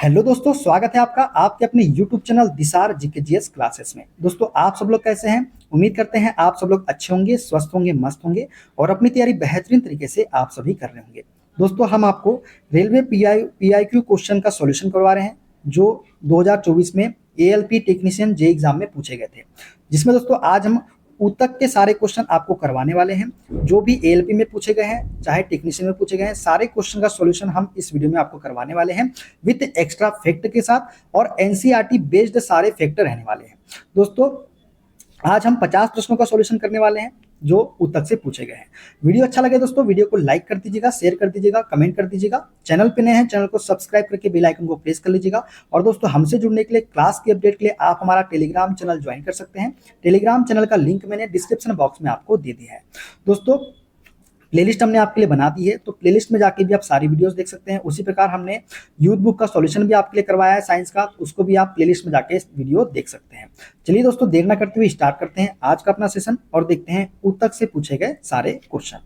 Hello दोस्तों, स्वागत है आपका आपके अपने YouTube चैनल दिसार जीके जीएस क्लासेस में। दोस्तों, आप सब लोग कैसे हैं? उम्मीद करते हैं आप सब लोग अच्छे होंगे, स्वस्थ होंगे, मस्त होंगे और अपनी तैयारी बेहतरीन तरीके से आप सभी कर रहे होंगे। दोस्तों, हम आपको रेलवे पीआईक्यू क्वेश्चन का सॉल्यूशन करवा रहे हैं जो 2024 में एएलपी टेक्नीशियन जे एग्जाम में पूछे गए थे, जिसमें दोस्तों आज हम उतक के सारे क्वेश्चन आपको करवाने वाले हैं। जो भी एएलपी में पूछे गए हैं, चाहे टेक्नीशियन में पूछे गए हैं, सारे क्वेश्चन का सॉल्यूशन हम इस वीडियो में आपको करवाने वाले हैं विद एक्स्ट्रा फैक्ट के साथ, और एनसीईआरटी बेस्ड सारे फैक्ट रहने वाले हैं। दोस्तों, आज हम 50 प्रश्नों का सॉल्यूशन करने वाले हैं जो उत्तक से पूछे गए हैं। वीडियो अच्छा लगे दोस्तों, वीडियो को लाइक कर दीजिएगा, शेयर कर दीजिएगा, कमेंट कर दीजिएगा। चैनल पे नए हैं, चैनल को सब्सक्राइब करके बेल आइकन को प्रेस कर लीजिएगा। और दोस्तों, हमसे जुड़ने के लिए, क्लास की अपडेट के लिए आप हमारा टेलीग्राम चैनल ज्वाइन कर सकते हैं। टेलीग्राम चैनल का लिंक मैंने डिस्क्रिप्शन बॉक्स में आपको दे दिया है। दोस्तों, प्लेलिस्ट हमने आपके लिए बना दी है, तो प्लेलिस्ट में जाके भी आप सारी वीडियोस देख सकते हैं। उसी प्रकार हमने यूथ बुक का सॉल्यूशन भी आपके लिए करवाया है साइंस का, उसको भी आप प्लेलिस्ट में जाके वीडियो देख सकते हैं। चलिए दोस्तों, देर ना करते हुए स्टार्ट करते हैं आज का अपना सेशन और देखते हैं उत्तक से पूछे गए सारे क्वेश्चन।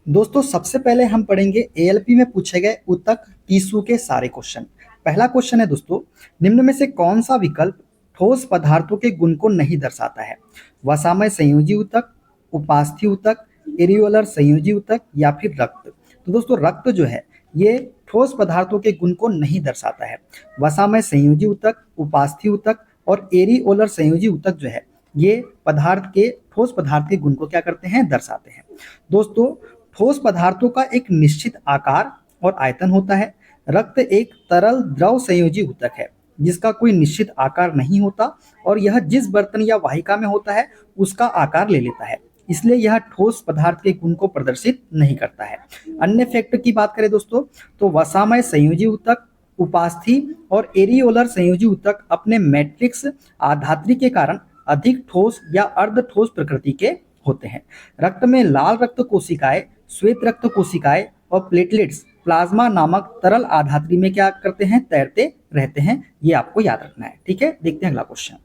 दोस्तों, सबसे पहले हम पढ़ेंगे एएलपी में पूछे गए उत्तक टीसू के सारे क्वेश्चन। पहला क्वेश्चन है दोस्तों, निम्न में से कौन सा विकल्प ठोस पदार्थों के गुण को नहीं दर्शाता है? वसामय संयोजी उत्तक, उपास्थि उत्तक, एरियोलर संयोजी उत्तक या फिर रक्त। तो दोस्तों, रक्त जो है ये ठोस पदार्थों के गुण को नहीं दर्शाता है। वसामय संयोजी उत्तक, उपास्थि उत्तक और एरियोलर संयोजी उत्तक जो है ये ठोस पदार्थ के गुण को क्या करते हैं? दर्शाते हैं। दोस्तों, ठोस पदार्थों का एक निश्चित आकार और आयतन होता है। रक्त एक तरल द्रव संयोजी उत्तक है जिसका कोई निश्चित आकार नहीं होता और यह जिस बर्तन या वाहिका में होता है उसका आकार ले लेता है, इसलिए यह ठोस पदार्थ के गुण को प्रदर्शित नहीं करता है। अन्य फैक्ट की बात करें दोस्तों, तो वसामय संयोजी उत्तक, उपास्थि और एरियोलर संयोजी उत्तक अपने मैट्रिक्स आधात्री के कारण अधिक ठोस या अर्ध ठोस प्रकृति के होते हैं। रक्त में लाल रक्त कोशिकाएं, श्वेत रक्त कोशिकाएं और प्लेटलेट्स प्लाज्मा नामक तरल आधात्री में क्या करते हैं? तैरते रहते हैं। ये आपको याद रखना है। ठीक है, देखते हैं अगला क्वेश्चन।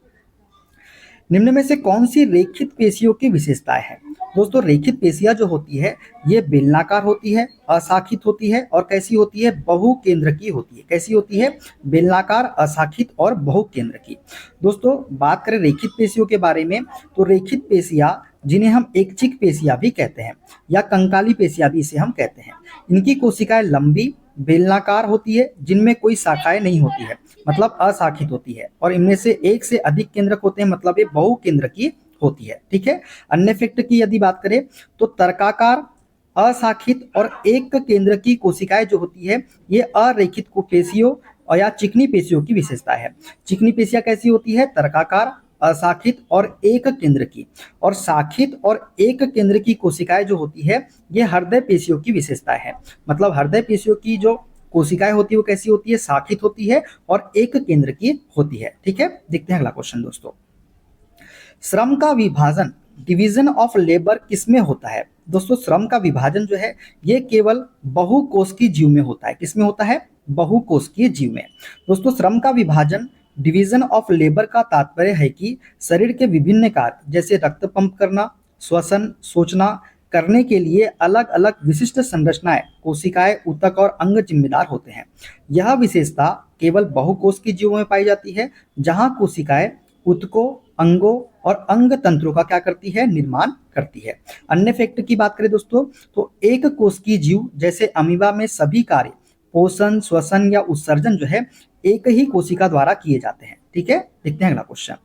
निम्न में से कौन सी रेखित पेशियों की विशेषताएं हैं? दोस्तों, रेखित पेशियां जो होती है ये बेलनाकार होती है, अशाखित होती है और कैसी होती है? बहुकेंद्रकी होती है। कैसी होती है? बेलनाकार, अशाखित और बहुकेंद्रकी। दोस्तों, बात करें रेखित पेशियों के बारे में, तो रेखित पेशियां जिन्हें हम ऐच्छिक पेशियां भी कहते हैं या कंकाली पेशियां भी इसे हम कहते हैं, इनकी कोशिकाएं लंबी बेलनाकार होती है जिनमें कोई शाखाएं नहीं होती है, मतलब अशाखित होती है, और इनमें से एक से अधिक केंद्रक होते हैं, मतलब ये बहुकेंद्रकी होती है। ठीक है। अन्य फैक्ट की यदि बात करें तो तर्काकार, अशाखित और एक केंद्र की कोशिकाएं जो होती है ये अरेखित पेशियों और या चिकनी पेशियों की विशेषता है। चिकनी पेशियां कैसी होती है? तर्काकार, अशाखित और एक केंद्र की। और शाखित और एक केंद्र की कोशिकाएं जो होती है ये हृदय पेशियों की विशेषता है। मतलब हृदय पेशियों की जो कोशिकाएं होती है वो कैसी होती है? शाखित होती है और एक केंद्र की होती है। ठीक है, देखते हैं अगला क्वेश्चन दोस्तों। श्रम का विभाजन, डिवीजन ऑफ लेबर किसमें होता है? दोस्तों, श्रम का विभाजन जो है ये केवल बहुकोशिकीय जीव में होता है। किसमें होता है? बहुकोशिकीय जीव में। दोस्तों, श्रम का विभाजन, डिवीजन ऑफ लेबर का तात्पर्य है कि शरीर के विभिन्न कार्य जैसे रक्त पंप करना, श्वसन, सोचना करने के लिए अलग अलग विशिष्ट संरचनाएं, कोशिकाएं, ऊतक और अंग जिम्मेदार होते हैं। यह विशेषता केवल बहुकोशिकीय जीवों में पाई जाती है जहां कोशिकाएं ऊतकों, अंगों और अंग तंत्रों का क्या करती है? निर्माण करती है। अन्य फैक्ट की बात करें दोस्तों, तो एक कोशिकीय जीव जैसे अमीबा में सभी कार्य पोषण, श्वसन या उत्सर्जन जो है एक ही कोशिका द्वारा किए जाते हैं। ठीक है, देखते हैं अगला क्वेश्चन।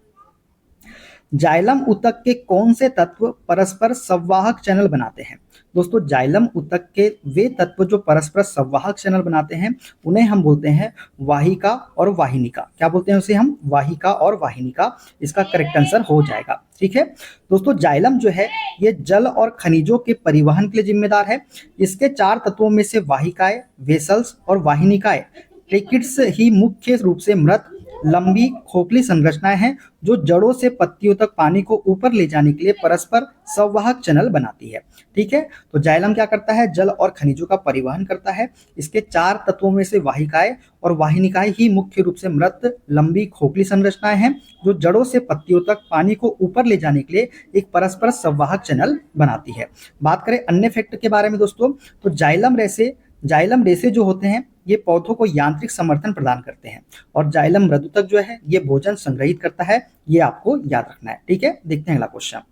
जाइलम ऊतक के कौन से तत्व परस्पर संवाहक चैनल बनाते हैं? दोस्तों, जाइलम ऊतक के वे तत्व जो परस्पर संवाहक चैनल बनाते हैं उन्हें हम बोलते हैं वाहिका और वाहिनिका। क्या बोलते हैं उसे हम? वाहिका और वाहिनिका। इसका करेक्ट आंसर हो जाएगा। ठीक है दोस्तों, जाइलम जो है ये जल और खनिजों के परिवहन के लिए जिम्मेदार है। इसके 4 तत्वों में से वाहिकाएं, वेसल्स और वाहिनिकाएं ट्रेकिड्स ही मुख्य रूप से मृत लंबी खोखली संरचनाएं हैं जो जड़ों से पत्तियों तक पानी को ऊपर ले जाने के लिए परस्पर संवाहक चैनल बनाती है। ठीक है, तो जाइलम क्या करता है? जल और खनिजों का परिवहन करता है। इसके 4 तत्वों में से वाहिकाएं और वाहिनिकाएं ही मुख्य रूप से मृत लंबी खोखली संरचनाएं हैं जो जड़ों से पत्तियों तक पानी को ऊपर ले जाने के लिए एक परस्पर संवाहक चैनल बनाती है। बात करें अन्य फैक्ट के बारे में दोस्तों, तो जाइलम जाइलम रेशे जो होते हैं ये पौधों को यांत्रिक समर्थन प्रदान करते हैं, और जाइलम मृदुतक जो है ये भोजन संग्रहित करता है। ये आपको याद रखना है, ठीक है। देखते हैं अगला क्वेश्चन।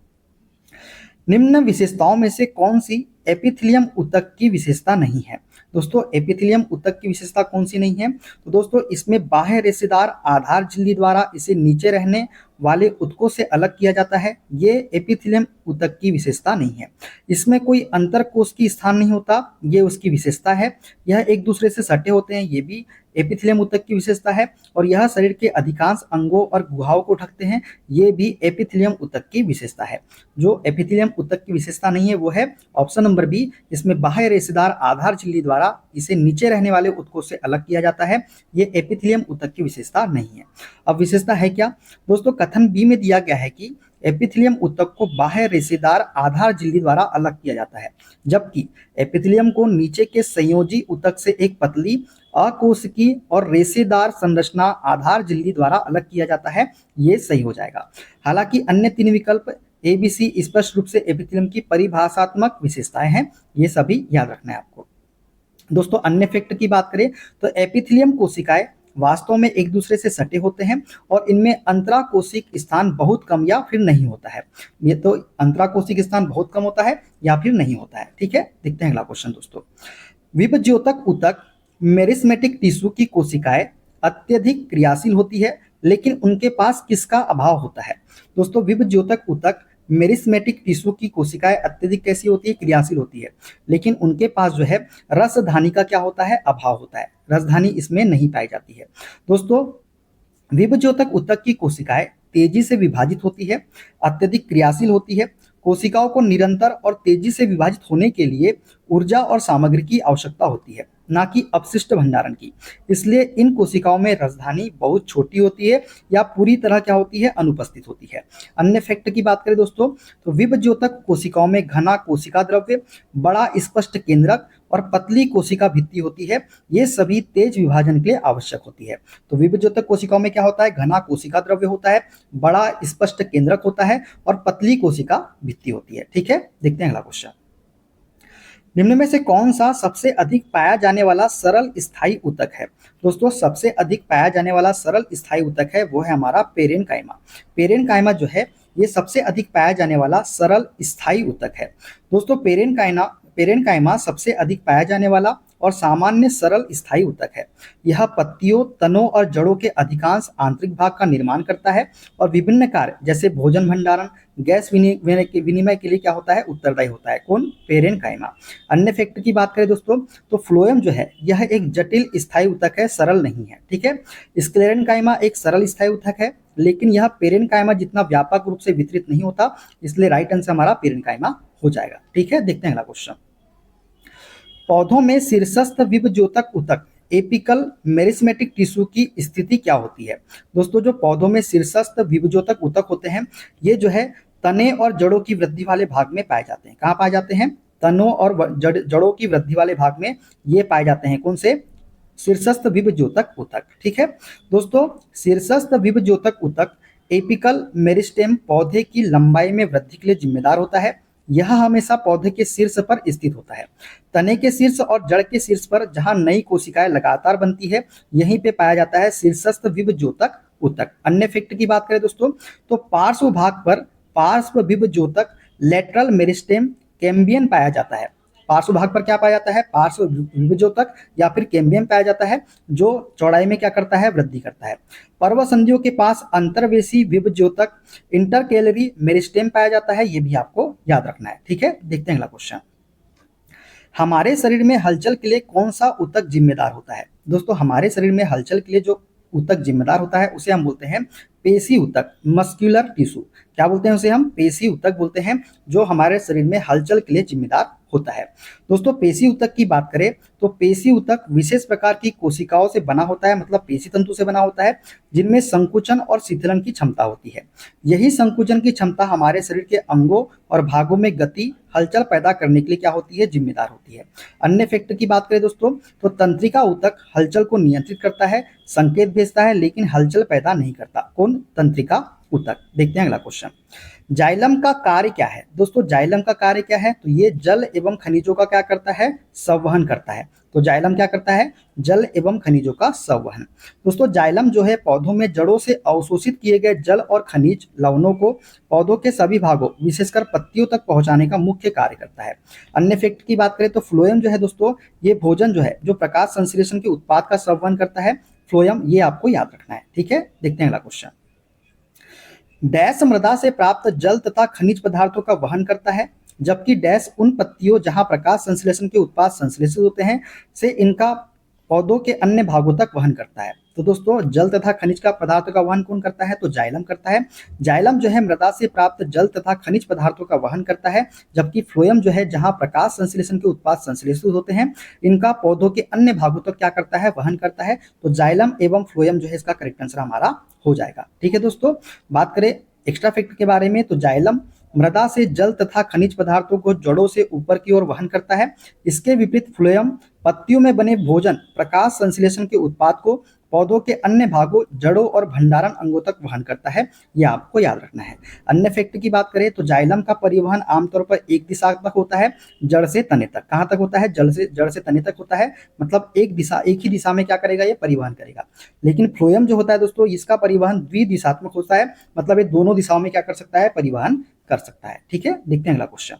निम्न विशेषताओं में से कौन सी एपिथेलियम ऊतक की विशेषता नहीं है? दोस्तों एपिथेलियम ऊतक की विशेषता कौन सी नहीं है? तो दोस्तों इसमें बाह्य रेशेदार आधार झिल्ली द्वारा इसे नीचे रहने वाले ऊतकों से अलग किया जाता है। ये एपिथेलियम ऊतक की विशेषता नहीं है। इसमें कोई अंतर कोशिकीय स्थान नहीं होता, ये उसकी विशेषता है। यह एक दूसरे से सटे होते हैं, ये भी एपिथेलियम ऊतक की विशेषता है। और यह शरीर के अधिकांश अंगों और गुहाओं को ढकते हैं, ये भी एपिथेलियम ऊतक की विशेषता है। जो एपिथेलियम ऊतक की विशेषता नहीं है वो है ऑप्शन नंबर बी, इसमें बाह्य रेशेदार आधार झिल्ली द्वारा इसे नीचे रहने वाले ऊतकों से अलग किया जाता है। ये एपिथेलियम ऊतक की विशेषता नहीं है। अब विशेषता है क्या? दोस्तों कथन बी में दिया गया है कि एपिथेलियम ऊतक को बाह्य रेशेदार आधार झिल्ली द्वारा अलग किया जाता है, जबकि एपिथेलियम को नीचे के संयोजी ऊतक से एक पतली अकोशिकीय और रेशेदार संरचना आधार झिल्ली द्वारा अलग किया जाता है। ये सही हो जाएगा। हालांकि अन्य तीन विकल्प ए बी सी स्पष्ट रूप से एपिथेलियम की परिभाषात्मक विशेषताएं हैं, ये सभी याद रखना है आपको। दोस्तों अन्य फैक्ट की बात करें तो एपिथेलियम कोशिकाएं वास्तव में एक दूसरे से सटे होते हैं और इनमें अंतराकोशिक स्थान बहुत कम या फिर नहीं होता है। ये तो अंतराकोशिक स्थान बहुत कम होता है या फिर नहीं होता है, ठीक है। देखते हैं अगला क्वेश्चन दोस्तों। विभज्योतक ऊतक मेरिस्मेटिक टिश्यू की कोशिकाएं अत्यधिक क्रियाशील होती है, लेकिन उनके पास किसका अभाव होता है? दोस्तों विभज्योतक ऊतक मेरिस्मेटिक टिश्यू की कोशिकाएं अत्यधिक कैसी होती है? क्रियाशील होती है, लेकिन उनके पास जो है रसधानी का क्या होता है? अभाव होता है। रसधानी इसमें नहीं पाई जाती है। दोस्तों विभज्योतक ऊतक की कोशिकाएं तेजी से विभाजित होती है, अत्यधिक क्रियाशील होती है। कोशिकाओं को निरंतर और तेजी से विभाजित होने के लिए ऊर्जा और सामग्री की आवश्यकता होती है, ना कि अपशिष्ट भंडारण की। इसलिए इन कोशिकाओं में रसधानी बहुत छोटी होती है या पूरी तरह क्या होती है? अनुपस्थित होती है। अन्य फैक्ट की बात करें दोस्तों तो विभज्योतक कोशिकाओं में घना कोशिका द्रव्य, बड़ा स्पष्ट केंद्रक और पतली कोशिका भित्ति होती है। ये सभी तेज विभाजन के लिए आवश्यक होती है। तो विभज्योतक कोशिकाओं में क्या होता है? घना कोशिका द्रव्य होता है, बड़ा स्पष्ट केंद्रक होता है और पतली कोशिका भित्ति होती है, ठीक है। देखते हैं अगला क्वेश्चन। निम्न में से कौन सा सबसे अधिक पाया जाने वाला सरल स्थायी ऊतक है? दोस्तों सबसे अधिक पाया जाने वाला सरल स्थायी ऊतक है वो है हमारा पेरेनकाइमा। पेरेनकाइमा जो है ये सबसे अधिक पाया जाने वाला सरल स्थायी ऊतक है। दोस्तों पेरेनकाइमा सबसे अधिक पाया जाने वाला और सामान्य सरल स्थायी ऊतक है। यह पत्तियों, तनों और जड़ों के अधिकांश आंतरिक भाग का निर्माण करता है और विभिन्न कार्य जैसे भोजन भंडारण, गैस विनिमय के लिए क्या होता है? उत्तरदायी होता है। कौन? पेरेनकाइमा। अन्य फैक्ट की बात करें दोस्तों तो फ्लोएम जो है यह एक जटिल स्थायी ऊतक है, सरल नहीं है, ठीक है। स्क्लेरेनकाइमा एक सरल स्थायी ऊतक है, लेकिन यह पेरेनकाइमा जितना व्यापक रूप से वितरित नहीं होता, इसलिए राइट आंसर हमारा पेरेनकाइमा हो जाएगा, ठीक है। देखते हैं अगला क्वेश्चन। पौधों में शीर्षस्थ विभज्योतक ऊतक एपिकल मेरिस्मेटिक टिश्यू की स्थिति क्या होती है? दोस्तों जो पौधों में शीर्षस्थ विभज्योतक ऊतक होते हैं ये जो है तने और जड़ों की वृद्धि वाले भाग में पाए जाते हैं। कहाँ पाए जाते हैं? तनों और जड़ों की वृद्धि वाले भाग में ये पाए जाते हैं। कौन से? शीर्षस्थ विभज्योतक ऊतक, ठीक है। दोस्तों शीर्षस्थ विभज्योतक ऊतक एपिकल मेरिस्टेम पौधे की लंबाई में वृद्धि के लिए जिम्मेदार होता है। यह हमेशा पौधे के शीर्ष पर स्थित होता है। तने के शीर्ष और जड़ के शीर्ष पर जहां नई कोशिकाएं लगातार बनती है यहीं पे पाया जाता है शीर्षस्थ विभज्योतक ऊतक। अन्य फैक्ट की बात करें दोस्तों तो पार्श्व भाग पर पार्श्व विभज्योतक लेटरल मेरिस्टेम कैम्बियम पाया जाता है। पार्श्व भाग पर क्या पाया जाता है? पार्श्व विभज्योतक या फिर कैम्बियम पाया जाता है, जो चौड़ाई में क्या करता है? वृद्धि करता है। पर्वसंधियों के पास अंतर्वेशी विभज्योतक इंटरकेलरी मेरिस्टेम पाया जाता है, ये भी आपको याद रखना है, ठीक है। देखते हैं अगला क्वेश्चन। हमारे शरीर में हलचल के लिए कौन सा ऊतक जिम्मेदार होता है? दोस्तों हमारे शरीर में हलचल के लिए जो ऊतक जिम्मेदार होता है उसे हम बोलते हैं पेशी ऊतक, मस्कुलर टिश्यू। क्या बोलते हैं उसे? हम पेशी ऊतक बोलते हैं, जो हमारे शरीर में हलचल के लिए जिम्मेदार होता है। दोस्तों पेशी ऊतक की बात करें तो पेशी ऊतक विशेष प्रकार की कोशिकाओं से बना होता है, मतलब पेशी तंतु से बना होता है, जिनमें संकुचन और शिथिलन की क्षमता होती है। यही संकुचन की क्षमता हमारे शरीर के अंगों और भागों में गति, हलचल पैदा करने के लिए क्या होती है? जिम्मेदार होती है। अन्य फैक्ट की बात करें दोस्तों तो तंत्रिका ऊतक हलचल को नियंत्रित करता है, संकेत भेजता है, लेकिन हलचल पैदा नहीं करता। कौन? तंत्रिका ऊतक। देखते हैं अगला क्वेश्चन। जाइलम का कार्य क्या है दोस्तों? जाइलम का कार्य क्या है? तो ये जल एवं खनिजों का क्या करता है? संवहन करता है। तो जाइलम क्या करता है? जल एवं खनिजों का संवहन। दोस्तों जाइलम जो है पौधों में जड़ों से अवशोषित किए गए जल और खनिज लवणों को पौधों के सभी भागों विशेषकर पत्तियों तक पहुंचाने का मुख्य कार्य करता है। अन्य फैक्ट की बात करें तो फ्लोएम जो है दोस्तों, ये भोजन जो है जो प्रकाश संश्लेषण के उत्पाद का संवहन करता है। फ्लोएम, ये आपको याद रखना है। ठीक है, देखते हैं अगला क्वेश्चन। डैश मृदा से प्राप्त जल तथा खनिज पदार्थों का वहन करता है, जबकि डैश उन पत्तियों जहां प्रकाश संश्लेषण के उत्पाद संश्लेषित होते हैं से इनका पौधों के अन्य भागों तक वहन करता है। तो दोस्तों जल तथा खनिज का पदार्थों का वहन कौन करता है? तो जाइलम करता है। जाइलम जो है मृदा से प्राप्त जल तथा खनिज पदार्थों का वहन करता है, जबकि फ्लोएम जो है जहां प्रकाश संश्लेषण के उत्पाद संश्लेषित होते हैं इनका पौधों के अन्य भागों तक क्या करता है? वहन करता है। तो जाइलम एवं फ्लोएम जो है इसका करेक्ट आंसर हमारा हो जाएगा। ठीक है दोस्तों, बात करें एक्स्ट्रा फैक्ट के बारे में तो जाइलम मृदा से जल तथा खनिज पदार्थों को जड़ों से ऊपर की ओर वहन करता है। इसके विपरीत फ्लोएम पत्तियों में बने भोजन प्रकाश संश्लेषण के उत्पाद को पौधों के अन्य भागों जड़ों और भंडारण अंगों तक वहन करता है। यह आपको याद रखना है। अन्य फैक्ट की बात करें तो जाइलम का परिवहन आमतौर पर एक दिशात्मक होता है, जड़ से तने तक। कहाँ तक होता है? जड़ से तने तक होता है, मतलब एक ही दिशा में क्या करेगा? ये परिवहन करेगा। लेकिन फ्लोएम जो होता है दोस्तों, इसका परिवहन द्विदिशात्मक होता है, मतलब ये दोनों दिशाओं में क्या कर सकता है? परिवहन कर सकता है। ठीक है, देखते हैं अगला क्वेश्चन।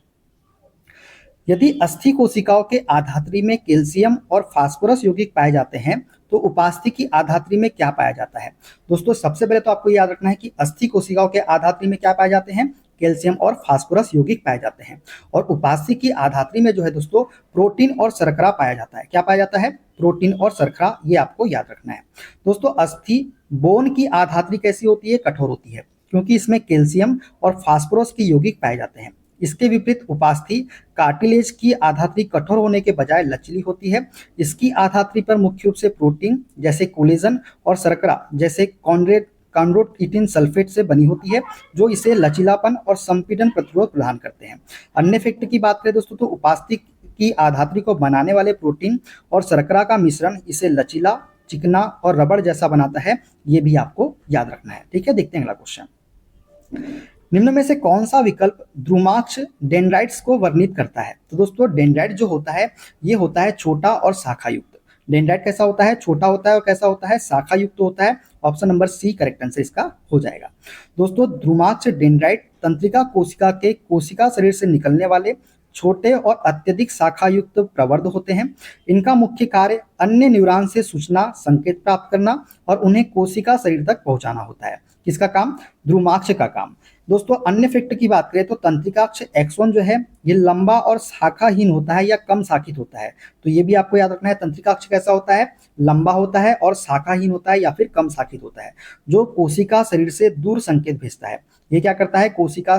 यदि अस्थि कोशिकाओं के आधात्री में कैल्शियम और फास्फोरस यौगिक पाए जाते हैं तो उपास्थि की आधात्री में क्या पाया जाता है? दोस्तों सबसे पहले तो आपको याद रखना है कि अस्थि कोशिकाओं के आधात्री में क्या पाए जाते हैं? कैल्शियम और फास्फोरस यौगिक पाए जाते हैं। और उपास्थि की आधात्री में जो है दोस्तों प्रोटीन और शर्करा पाया जाता है। क्या पाया जाता है? प्रोटीन और शर्करा, ये आपको याद रखना है। दोस्तों अस्थि बोन की आधात्री कैसी होती है? कठोर होती है, क्योंकि इसमें कैल्शियम और फास्फोरस के यौगिक पाए जाते हैं। इसके विपरीत उपास्थि कार्टिलेज की आधात्री कठोर होने के बजाय लचीली होती है। इसकी आधात्री पर मुख्य रूप से प्रोटीन जैसे कोलेजन और शर्करा जैसे कॉन्ड्रोइटिन सल्फेट से बनी होती है, जो इसे लचीलापन और संपीड़न प्रतिरोध प्रदान करते हैं। अन्य फैक्ट की बात करें दोस्तों तो उपास्थि की आधात्री को बनाने वाले प्रोटीन और शर्करा का मिश्रण इसे लचीला, चिकना और रबड़ जैसा बनाता है। ये भी आपको याद रखना है। ठीक है, देखते हैं अगला क्वेश्चन। निम्न में से कौन सा विकल्प द्रुमाक्ष डेंड्राइट्स को वर्णित करता है? तो दोस्तों डेंड्राइट जो होता है ये होता है छोटा और शाखा युक्त। डेंड्राइट कैसा होता है? छोटा होता है और कैसा होता है? शाखा युक्त होता है। Option number C correct answer इसका हो जाएगा। दोस्तों द्रुमाक्ष डेंड्राइट तंत्रिका कोशिका के कोशिका शरीर से निकलने वाले छोटे और अत्यधिक शाखा युक्त प्रवर्ध होते हैं। इनका मुख्य कार्य अन्य न्यूरॉन से सूचना संकेत प्राप्त करना और उन्हें कोशिका शरीर तक पहुंचाना होता है। किसका काम? द्रुमाक्ष का काम। दोस्तों अन्य फैक्ट की बात करें तो तंत्रिकाक्ष एक्सोन जो है ये लंबा और शाखाहीन होता है या कम शाखित होता है। तो ये भी आपको याद रखना है, तंत्रिकाक्ष कैसा होता है? लंबा होता है और शाखाहीन होता है या फिर कम शाखित होता है, जो कोशिका शरीर से दूर संकेत भेजता है। ये क्या करता है? कोशिका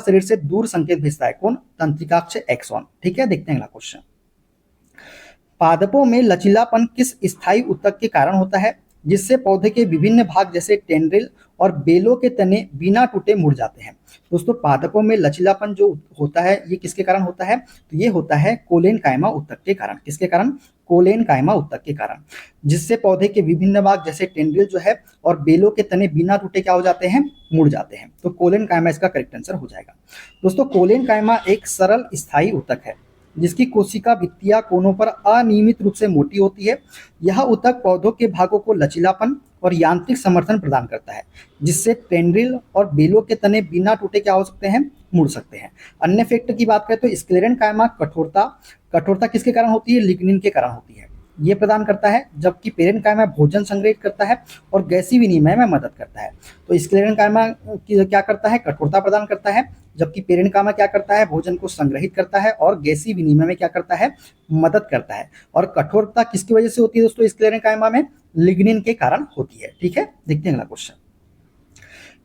शरीर से दूर संकेत भेजता है। कौन? तंत्रिकाक्ष एक्सोन। ठीक है, देखते हैं अगला क्वेश्चन। पादपों में लचीलापन किस स्थायी ऊतक के कारण होता है जिससे पौधे के विभिन्न भाग जैसे टेंड्रिल और बेलों के तने बिना टूटे मुड़ जाते हैं? दोस्तों पादपों में लचीलापन जो होता है ये किसके कारण होता है? तो ये होता है कोलेनकाइमा ऊतक के कारण। किसके कारण? कोलेनकाइमा ऊतक के कारण, जिससे पौधे के विभिन्न भाग जैसे टेंड्रिल जो है और बेलों के तने बिना टूटे क्या हो जाते हैं? मुड़ जाते हैं। तो कोलेनकाइमा इसका करेक्ट आंसर हो जाएगा। दोस्तों कोलेनकाइमा एक सरल स्थायी ऊतक है जिसकी कोशिका भित्तियां कोनों पर अनियमित रूप से मोटी होती है। यह ऊतक पौधों के भागों को लचीलापन और यांत्रिक समर्थन प्रदान करता है, जिससे टेंड्रिल और बेलों के तने बिना टूटे क्या हो सकते हैं? मुड़ सकते हैं। अन्य फैक्ट की बात करें तो स्क्लेरेनकाइमा कठोरता किसके कारण होती है? लिग्निन के कारण होती है। ये प्रदान करता है, जबकि पेरेनकाइमा भोजन संग्रहित करता है और गैसीय विनिमय में मदद करता है। तो स्क्लेरेनकाइमा क्या करता है? कठोरता प्रदान करता है, जबकि पेरेनकाइमा क्या करता है? भोजन को संग्रहित करता है और गैसीय विनिमय में क्या करता है? मदद करता है। और कठोरता किसकी वजह से होती है दोस्तों? स्क्लेरेनकाइमा में लिग्निन के कारण होती है। ठीक है, देखते हैं अगला क्वेश्चन।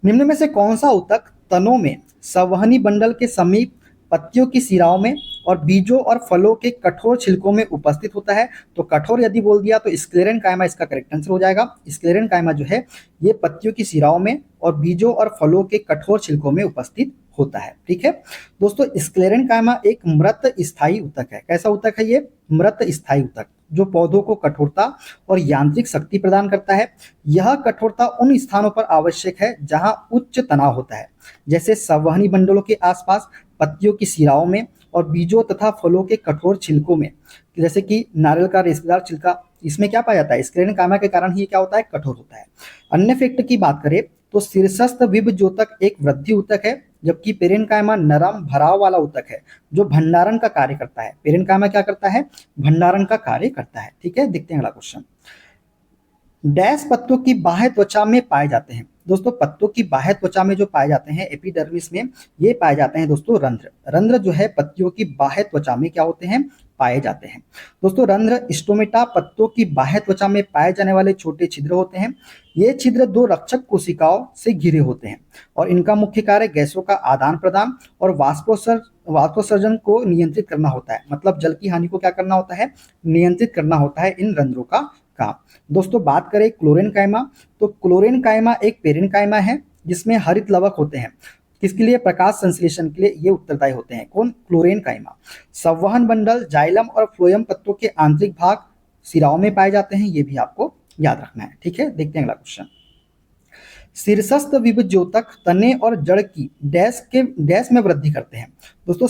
निम्न में से कौन सा ऊतक तनों में संवहनी बंडल के समीप पत्तियों की शिराओं में और बीजों और फलों के कठोर छिलकों में उपस्थित होता है? तो कठोर यदि बोल दिया तो स्क्लेरेनकाइमा इसका करेक्ट आंसर हो जाएगा। स्क्लेरेनकाइमा जो है ये पत्तियों की शिराओं में और बीजों और फलों के कठोर छिलकों में उपस्थित होता है। ठीक है दोस्तों, स्क्लेरेनकाइमा एक मृत स्थायी ऊतक है। कैसा ऊतक है ये? मृत स्थायी ऊतक, जो पौधों को कठोरता और यांत्रिक शक्ति प्रदान करता है। यह कठोरता उन स्थानों पर आवश्यक है जहां उच्च तनाव होता है, जैसे संवहनी बंडलों के आसपास, पत्तियों की सिराओं में और बीजों तथा फलों के कठोर छिलकों में, जैसे कि नारियल का रेशेदार छिलका, इसमें क्या पाया जाता है? स्क्लेरेनकाइमा के कारण ही क्या होता है? कठोर होता है। अन्य फैक्ट की बात करें तो शीर्षस्थ विभज्योतक एक वृद्धि ऊतक है, जबकि पेरेनकाइमा नरम भराव वाला ऊतक है जो भंडारण का कार्य करता है। पेरेनकाइमा क्या करता है? भंडारण का कार्य करता है। ठीक है, देखते हैं अगला क्वेश्चन। डैश पत्तों की बाह्य त्वचा में पाए जाते हैं। दोस्तों, पत्तों की बाह्य त्वचा में जो पाए जाते हैं एपिडर्मिस में, ये पाए जाते हैं दोस्तों रंध्र। रंध्र जो है पत्तियों की बाह्य त्वचा में क्या होते हैं? पाए जाते हैं। दोस्तों, रंध्र स्टोमेटा पत्तों की बाह्य त्वचा में पाए जाने वाले छोटे छिद्र होते हैं। ये छिद्र दो रक्षक कोशिकाओं से घिरे होते हैं और इनका मुख्य कार्य गैसों का आदान प्रदान और वाष्पोत्सर्जन को नियंत्रित करना होता है। मतलब जल की हानि को क्या करना होता है? नियंत्रित करना होता है इन रंध्रों का काम। दोस्तों, बात करें क्लोरेनकाइमा, तो क्लोरेनकाइमा एक पेरेनकाइमा है जिसमें हरित लवक होते हैं। किसके लिए? प्रकाश संश्लेषण के लिए ये उत्तरदायी होते हैं। कौन? क्लोरेनकाइमा। संवहन बंडल, जाइलम और फ्लोएम पत्तों के आंतरिक भाग सिराओं में पाए जाते हैं, ये भी आपको याद रखना है। ठीक है, देखते हैं अगला क्वेश्चन। शीर्षस्थ विभज्योतक तने और जड़ की डैश में वृद्धि करते हैं। दोस्तों,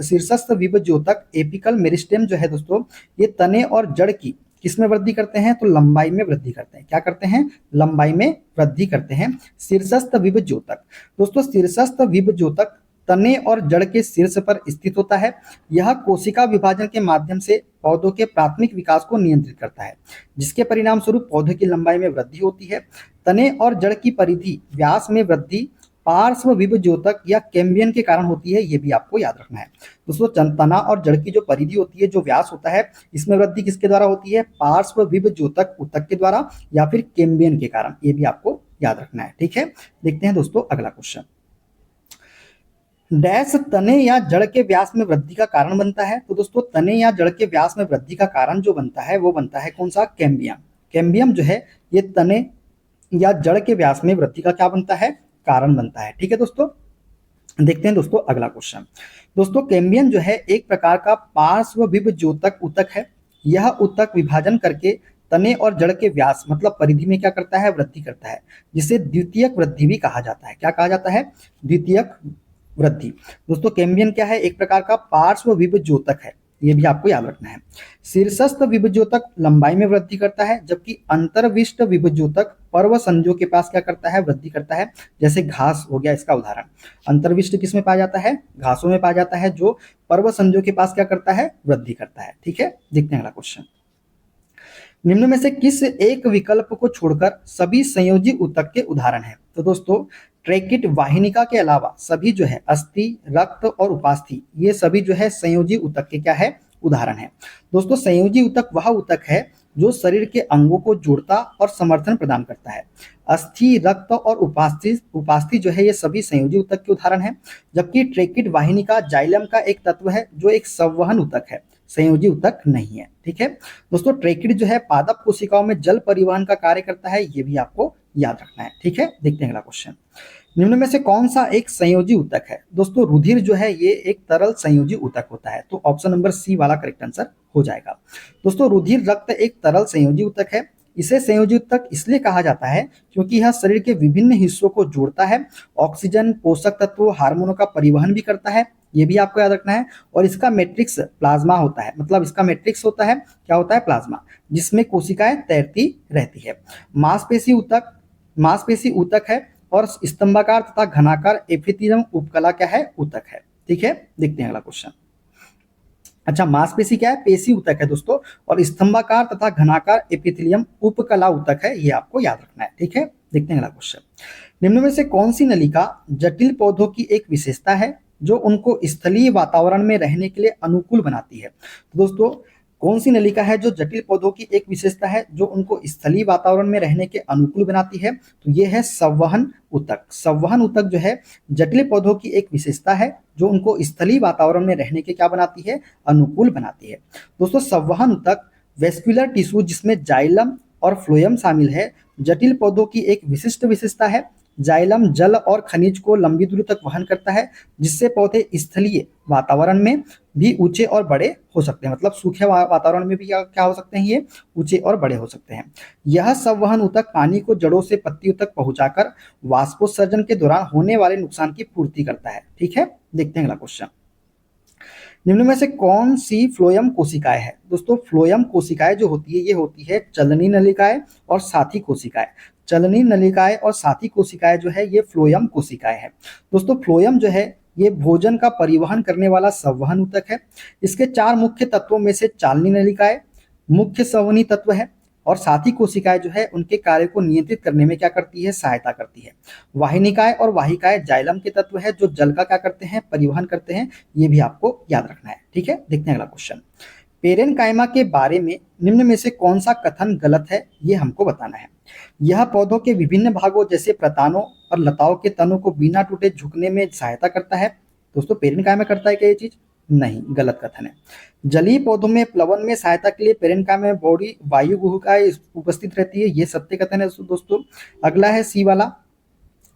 शीर्षस्थ विभज्योतक एपिकल मेरिस्टेम जो है दोस्तों, ये तने और जड़ की किसमें वृद्धि करते हैं? तो लंबाई में वृद्धि करते हैं। क्या करते हैं? लंबाई में वृद्धि करते हैं शीर्षस्थ विभज्योतक। दोस्तों, शीर्षस्थ विभज्योतक तने और जड़ के शीर्ष पर स्थित होता है। यह कोशिका विभाजन के माध्यम से पौधों के प्राथमिक विकास को नियंत्रित करता है, जिसके परिणाम स्वरूप पौधे की लंबाई में वृद्धि होती है। तने और जड़ की परिधि व्यास में वृद्धि पार्श्व विभज्योतक या कैम्बियन के कारण होती है, ये भी आपको याद रखना है। दोस्तों, तना और जड़ की जो परिधि होती है, जो व्यास होता है, इसमें वृद्धि किसके द्वारा होती है? पार्श्व विभज्योतक ऊतक के द्वारा या फिर कैम्बियन के कारण, ये भी आपको याद रखना है। ठीक है, देखते हैं दोस्तों अगला क्वेश्चन। डैश तने या जड़ के व्यास में वृद्धि का कारण बनता है। तो दोस्तों, तने या जड़ के व्यास में वृद्धि का कारण जो बनता है वो बनता है कौन सा? कैम्बियम। कैम्बियम जो है ये तने या जड़ के व्यास में वृद्धि का क्या बनता है? कारण बनता है। ठीक है दोस्तों, देखते हैं दोस्तों अगला क्वेश्चन। दोस्तों, कैम्बियम जो है एक प्रकार का पार्श्व विभज्योतक ऊतक है। यह ऊतक विभाजन करके तने और जड़ के व्यास मतलब परिधि में क्या करता है? वृद्धि करता है, जिसे द्वितीयक वृद्धि भी कहा जाता है। क्या कहा जाता है? द्वितीयक वृद्धि। दोस्तों, कैम्बियम क्या है? एक प्रकार का पार्श्व विभज्योतक है, ये भी आपको याद रखना है। शीर्षस्थ विभज्योतक लंबाई में वृद्धि करता है, जबकि अंतर्विष्ट विभज्योतक पर्व संधियों के पास क्या करता है? वृद्धि करता है। जैसे घास हो गया इसका उदाहरण। अंतर्विष्ट किस में पाया जाता है? घासों में पाया जाता है, जो पर्व संधियों के पास क्या करता है? वृद्धि करता है। ठीक है, देखते हैं अगला क्वेश्चन। निम्न में से किस एक विकल्प को छोड़कर सभी संयोजी ऊतक के उदाहरण हैं? तो दोस्तों, ट्रैकिट वाहिनिका के अलावा सभी जो है अस्थि, रक्त और उपास्थि, ये सभी जो है संयोजी ऊतक के क्या है? उदाहरण है। दोस्तों, संयोजी ऊतक वह ऊतक है जो शरीर के अंगों को जोड़ता और समर्थन प्रदान करता है। अस्थि, रक्त और उपास्थि जो है ये सभी संयोजी ऊतक के उदाहरण है। जबकि ट्रैकिट वाहिनिका जाइलम का एक तत्व है जो एक संवहन ऊतक है, संयोजी ऊतक नहीं है। ठीक है दोस्तों, ट्रैकिड जो है पादप कोशिकाओं में जल परिवहन का कार्य करता है, ये भी आपको याद रखना है। ठीक है, देखते हैं अगला क्वेश्चन। निम्न में से कौन सा एक संयोजी ऊतक है? दोस्तों, रुधिर जो है ये एक तरल संयोजी ऊतक होता है, तो ऑप्शन नंबर सी वाला करेक्ट आंसर हो जाएगा। दोस्तों, रुधिर रक्त एक तरल संयोजी ऊतक है। इसे संयोजी ऊतक इसलिए कहा जाता है क्योंकि यह शरीर के विभिन्न हिस्सों को जोड़ता है, ऑक्सीजन, पोषक तत्वों, हार्मोनों का परिवहन भी करता है, ये भी आपको याद रखना है। और इसका मैट्रिक्स प्लाज्मा होता है, मतलब इसका मैट्रिक्स होता है, क्या होता है? प्लाज्मा, जिसमें कोशिकाएं तैरती रहती है। मांसपेशी ऊतक है और स्तंभाकार तथा घनाकार एपिथेलियम उपकला क्या है? ऊतक है। ठीक है, देखते हैं अगला क्वेश्चन। अच्छा, मांसपेशी क्या है? पेशी ऊतक है दोस्तों, और स्तंभाकार तथा घनाकार एपिथेलियम उपकला ऊतक है, ये आपको याद रखना है। ठीक है, देखते हैं अगला क्वेश्चन। निम्न में से कौन सी नलिका जटिल पौधों की एक विशेषता है जो उनको स्थलीय वातावरण में रहने के लिए अनुकूल बनाती है? तो दोस्तों, कौन सी नलिका है जो जटिल पौधों की एक विशेषता है जो उनको स्थलीय वातावरण में रहने के अनुकूल बनाती है? तो ये है संवहन ऊतक। संवहन ऊतक जो है जटिल पौधों की एक विशेषता है जो उनको स्थलीय वातावरण में रहने के क्या बनाती है? अनुकूल बनाती है। दोस्तों, संवहन ऊतक वेस्कुलर टिश्यू जिसमें जाइलम और फ्लोएम शामिल है, जटिल पौधों की एक विशिष्ट विशेषता है। जाइलम जल और खनिज को लंबी दूरी तक वहन करता है, जिससे पौधे स्थलीय वातावरण में भी ऊंचे और बड़े हो सकते हैं। मतलब सूखे वातावरण में भी क्या हो सकते हैं, ये ऊंचे और बड़े हो सकते हैं। यह संवहन ऊतक पानी को जड़ों से पत्तियों तक पहुंचाकर वाष्पोत्सर्जन के दौरान होने वाले नुकसान की पूर्ति करता है। ठीक है, देखते हैं अगला क्वेश्चन। निम्न में से कौन सी फ्लोएम कोशिकाएं है? दोस्तों फ्लोएम कोशिकाएं जो होती है ये होती है चलनी नलिकाएं और साथी कोशिकाएं। चलनी नलिकाएं और साथी कोशिकाएं जो है ये फ्लोएम कोशिकाएं है। दोस्तों फ्लोएम जो है ये भोजन का परिवहन करने वाला संवहन ऊतक है। इसके 4 मुख्य तत्वों में से चालनी नलिकाएं मुख्य संवहनी तत्व है और साथी कोशिकाएं जो है उनके कार्य को नियंत्रित करने में क्या करती है, सहायता करती है। वाहिनिकाएं और वाहिकाएं जाइलम के तत्व है जो जल का क्या करते हैं, परिवहन करते हैं। ये भी आपको याद रखना है। ठीक है, देखते हैं अगला क्वेश्चन। पेरेनकाइमा के बारे में निम्न में से कौन सा कथन गलत है, ये हमको बताना है। यह पौधों के विभिन्न भागों जैसे प्रतानों और लताओं के तनों को बिना टूटे झुकने में सहायता करता है। दोस्तों पेरेनकाइमा करता है क्या ये चीज? नहीं, गलत कथन है। जलीय पौधों में प्लवन में सहायता के लिए पेरेनकाइमा में बॉडी वायु गुहिकाएं उपस्थित रहती है, ये सत्य कथन है दोस्तों। अगला है सी वाला,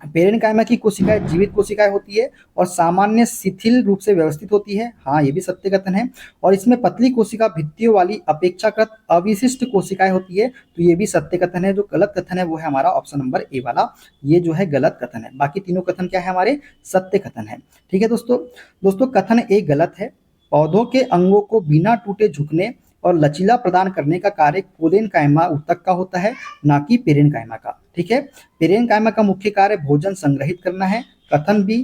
पेरेनकाइमा की कोशिकाएं जीवित कोशिकाएं होती है और सामान्य शिथिल रूप से व्यवस्थित होती है। हाँ, ये भी सत्य कथन है। और इसमें पतली कोशिका भित्तियों वाली अपेक्षाकृत अविशिष्ट कोशिकाएं होती है, तो ये भी सत्य कथन है। जो गलत कथन है वो है हमारा ऑप्शन नंबर ए वाला, ये जो है गलत कथन है। बाकी तीनों कथन क्या है, हमारे सत्य कथन है। ठीक है दोस्तों कथन ए गलत है। पौधों के अंगों को बिना टूटे झुकने और लचीला प्रदान करने का कार्य कोलेनकाइमा ऊतक का होता है, ना कि पेरेनकाइमा का। ठीक है, पेरेनकाइमा का मुख्य कार्य भोजन संग्रहित करना है। कथन बी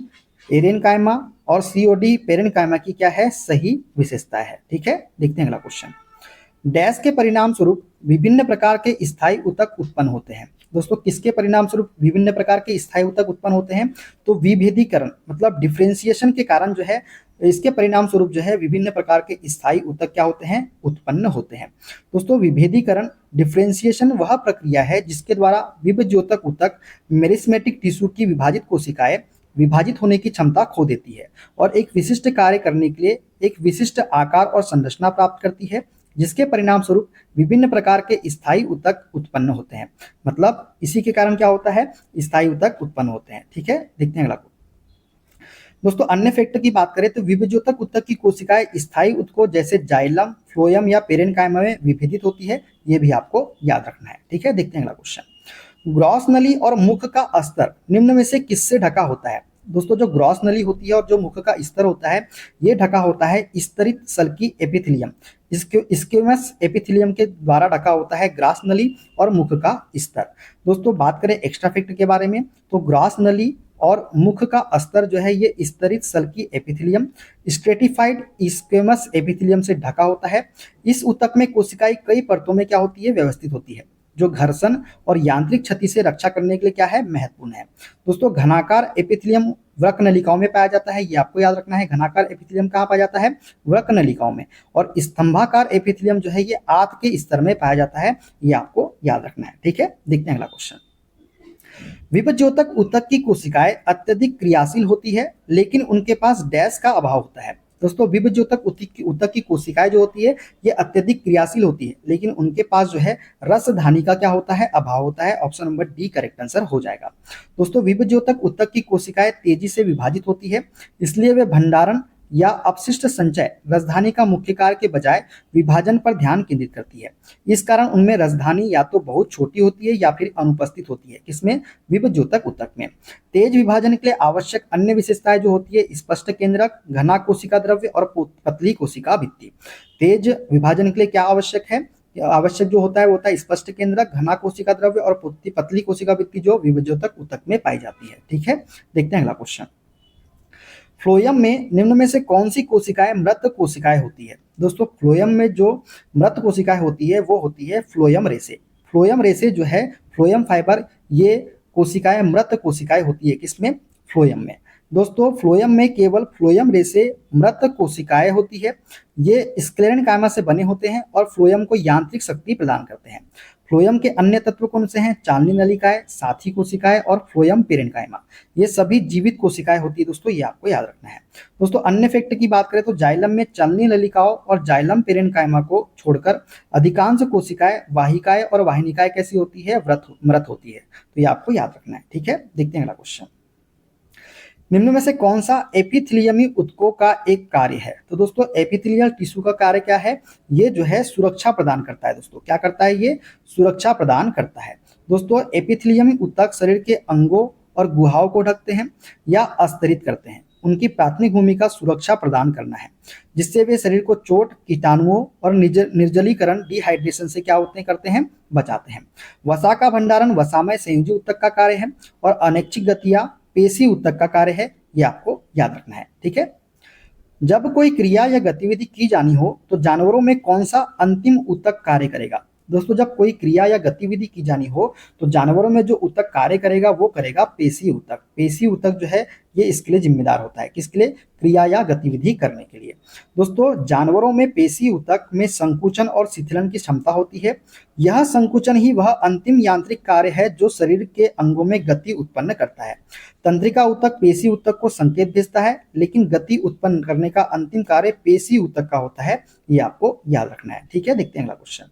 पेरेनकाइमा और सीओडी पेरेनकाइमा की क्या है, सही विशेषता है। ठीक है, देखते हैं अगला क्वेश्चन। डैश के परिणाम स्वरूप विभिन्न प्रकार के स्थायी ऊतक उत्पन्न होते हैं। दोस्तों किसके परिणाम स्वरूप विभिन्न प्रकार के स्थायी ऊतक उत्पन्न होते हैं? तो विभेदीकरण मतलब डिफ्रेंसिएशन के कारण जो है, इसके परिणाम स्वरूप जो है विभिन्न प्रकार के स्थायी ऊतक क्या होते हैं, उत्पन्न होते हैं। दोस्तों विभेदीकरण डिफ्रेंसिएशन वह प्रक्रिया है जिसके द्वारा विभज्योतक ऊतक मेरिस्मेटिक टिश्यू की विभाजित कोशिकाएं विभाजित होने की क्षमता खो देती है और एक विशिष्ट कार्य करने के लिए एक विशिष्ट आकार और संरचना प्राप्त करती है, जिसके परिणाम स्वरूप विभिन्न प्रकार के स्थायी ऊतक उत्पन्न होते हैं। मतलब इसी के कारण क्या होता है, स्थायी ऊतक उत्पन्न होते हैं। ठीक है, देखते हैं अगला। दोस्तों अन्य फैक्टर की बात करें तो विभज्योतक ऊतक की कोशिकाएं स्थायी ऊतकों जैसे जाइलम, फ्लोएम या पेरेनकाइमा में विभेदित होती है, ये भी आपको याद रखना है। ठीक है, देखते हैं अगला क्वेश्चन। ग्रॉस नली और मुख का स्तर निम्न में से किससे ढका होता है? दोस्तों जो ग्रॉस नली होती है और जो मुख का स्तर होता है ये ढका होता है स्तरित सल्की एपिथेलियम, स्क्वेमस एपिथेलियम के द्वारा ढका होता है ग्रास नली और मुख का स्तर। दोस्तों बात करें एक्स्ट्रा फैक्ट के बारे में तो ग्रास नली और मुख का स्तर जो है ये स्तरित सल्की एपिथेलियम स्ट्रेटिफाइड स्क्वेमस एपिथेलियम से ढका होता है। इस ऊतक में कोशिकाएं कई परतों में क्या होती है, व्यवस्थित होती है, जो घर्षण और यांत्रिक क्षति से रक्षा करने के लिए क्या है, महत्वपूर्ण है। दोस्तों घनाकार एपिथेलियम वृक्क नलिकाओं में पाया जाता है, ये आपको याद रखना है। घनाकार एपिथेलियम कहाँ पाया जाता है, वृक्क नलिकाओं में। और स्तंभाकार एपिथेलियम जो है ये आंत के स्तर में पाया जाता है, ये आपको याद रखना है। ठीक है, देखते हैं अगला क्वेश्चन। विभज्योतक ऊतक की कोशिकाएं अत्यधिक क्रियाशील होती है लेकिन उनके पास डैश का अभाव होता है। दोस्तों विभज्योतक ऊतक की कोशिकाएं जो होती है ये अत्यधिक क्रियाशील होती है लेकिन उनके पास जो है रसधानी का क्या होता है, अभाव होता है। Option number D correct answer हो जाएगा। दोस्तों विभज्योतक ऊतक की कोशिकाएं तेजी से विभाजित होती है, इसलिए वे भंडारण या अपशिष्ट संचय राजधानी का मुख्य कार्य के बजाय विभाजन पर ध्यान केंद्रित करती है। इस कारण उनमें राजधानी या तो बहुत छोटी होती है या फिर अनुपस्थित होती है। किसमें, विभज्योतक ऊतक में। तेज विभाजन के लिए आवश्यक अन्य विशेषताएं जो होती है स्पष्ट केंद्रक, घना कोशिका द्रव्य और पतली कोशिका भित्ति। तेज विभाजन के लिए क्या आवश्यक है, आवश्यक जो होता है वो होता है स्पष्ट केंद्रक, घना कोशिका द्रव्य और पतली कोशिका भित्ति जो विभज्योतक ऊतक में पाई जाती है। ठीक है, देखते हैं अगला क्वेश्चन। फ्लोएम में निम्न में से कौन सी कोशिकाएं मृत कोशिकाएं होती है? दोस्तों फ्लोएम में जो मृत कोशिकाएं होती है वो होती है फ्लोएम रेसे। फ्लोएम रेसे जो है फ्लोएम फाइबर, ये कोशिकाएं मृत कोशिकाएं होती है। किसमें, फ्लोएम में। दोस्तों फ्लोएम में केवल फ्लोएम रेसे मृत कोशिकाएं होती है। ये स्क्लेरेनकाइमा से बने होते हैं और फ्लोएम को यांत्रिक शक्ति प्रदान करते हैं। फ्लोएम के अन्य तत्व कौन से हैं? चालनी नलिकाएं, साथी कोशिकाएं और फ्लोएम पेरेन्काइमा। ये सभी जीवित कोशिकाएं होती है दोस्तों, ये आपको याद रखना है। दोस्तों अन्य फैक्ट की बात करें तो जाइलम में चालनी नलिकाओं और जाइलम पेरेन्काइमा को छोड़कर अधिकांश कोशिकाएं वाहिकाएं और वाहिनिकाएं कैसी होती है? मृत होती है। तो ये आपको याद रखना है, ठीक है। देखते हैं अगला क्वेश्चन। निम्न में से कौन सा एपिथेलियमी ऊतकों का एक कार्य है? तो दोस्तों एपिथेलियल टिश्यू का कार्य क्या है? ये जो है सुरक्षा प्रदान करता है दोस्तों। क्या करता है? ये सुरक्षा प्रदान करता है। दोस्तों एपिथेलियमी ऊतक शरीर के अंगों और गुहाओं को ढकते हैं या अस्तरित करते हैं। उनकी प्राथमिक भूमिका सुरक्षा प्रदान करना है, जिससे वे शरीर को चोट, कीटाणुओं और निर्जलीकरण, डिहाइड्रेशन से क्या होते हैं करते हैं? बचाते हैं। वसा का भंडारण वसामय संयोजी ऊतक का कार्य है और अनैच्छिक गतियां पेशी ऊतक का कार्य है। ये आपको याद रखना है, ठीक है। जब कोई क्रिया या गतिविधि की जानी हो तो जानवरों में कौन सा अंतिम ऊतक कार्य करेगा? दोस्तों जब कोई क्रिया या गतिविधि की जानी हो तो जानवरों में जो ऊतक कार्य करेगा वो करेगा पेशी ऊतक। पेशी ऊतक जो है ये इसके लिए जिम्मेदार होता है। किसके लिए? क्रिया या गतिविधि करने के लिए। दोस्तों जानवरों में पेशी ऊतक में संकुचन और शिथिलन की क्षमता होती है। यह संकुचन ही वह अंतिम यांत्रिक कार्य है जो शरीर के अंगों में गति उत्पन्न करता है। तंत्रिका ऊतक पेशी ऊतक को संकेत भेजता है, लेकिन गति उत्पन्न करने का अंतिम कार्य पेशी ऊतक का होता है। ये आपको याद रखना है, ठीक है। देखते हैं अगला क्वेश्चन।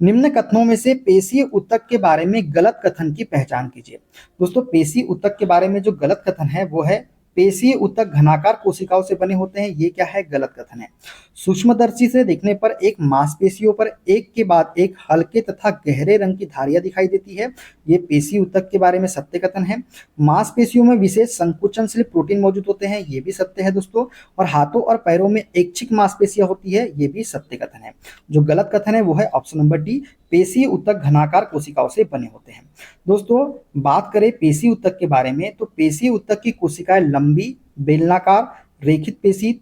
निम्न कथनों में से पेशीय ऊतक के बारे में गलत कथन की पहचान कीजिए। दोस्तों पेशी ऊतक के बारे में जो गलत कथन है वो है पेशीय ऊतक घनाकार कोशिकाओं से बने होते हैं। ये क्या है? गलत कथन है। सूक्ष्मदर्शी से देखने पर एक मांसपेशियों पर एक के बाद एक हल्के तथा गहरे रंग की धारियां दिखाई देती है। ये पेशी ऊतक के बारे में सत्य कथन है। मांसपेशियों में विशेष संकुचनशील प्रोटीन मौजूद होते हैं। ये भी सत्य है दोस्तों। और हाथों और पैरों में ऐच्छिक मांसपेशियां होती है। ये भी सत्य कथन है। जो गलत कथन है वो है ऑप्शन नंबर डी, पेशी ऊतक घनाकार कोशिकाओं से बने होते हैं। दोस्तों बात करें पेशी ऊतक के बारे में तो पेशी ऊतक की कोशिकाएं लंबी, बेलनाकार, रेखित पेशी,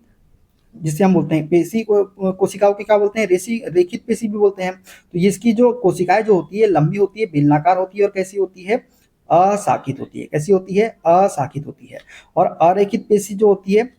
जिसे हम बोलते हैं पेशी कोशिकाओं की क्या बोलते हैं? रेखित पेशी भी बोलते हैं। तो इसकी जो कोशिकाएं जो होती है लंबी होती है, बेलनाकार होती है और कैसी होती है? अशाखित होती है। कैसी होती है? अशाखित होती है। और अरेखित पेशी जो होती है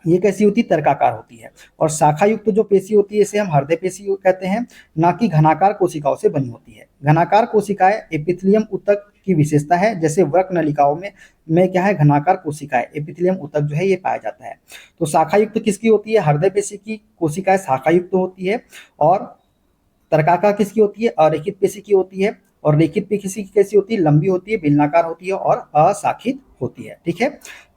ये कैसी होती है? तर्काकार होती है। और शाखा युक्त जो पेशी होती है इसे हम हृदय पेशी कहते हैं, ना कि घनाकार कोशिकाओं से बनी होती है। घनाकार कोशिकाएं एपिथेलियम ऊतक की विशेषता है। जैसे वृक्क नलिकाओं में क्या है? घनाकार कोशिकाएं, एपिथेलियम ऊतक जो है ये पाया जाता है। तो शाखा युक्त किसकी होती है? हृदय पेशी की कोशिकाएं शाखा युक्त होती है। और तर्काकार किसकी होती है? अरेखित पेशी की होती है। और रेखित पेशी की कैसी होती है? लंबी होती है, बेलनाकार होती है और अशाखित होती है, ठीक है।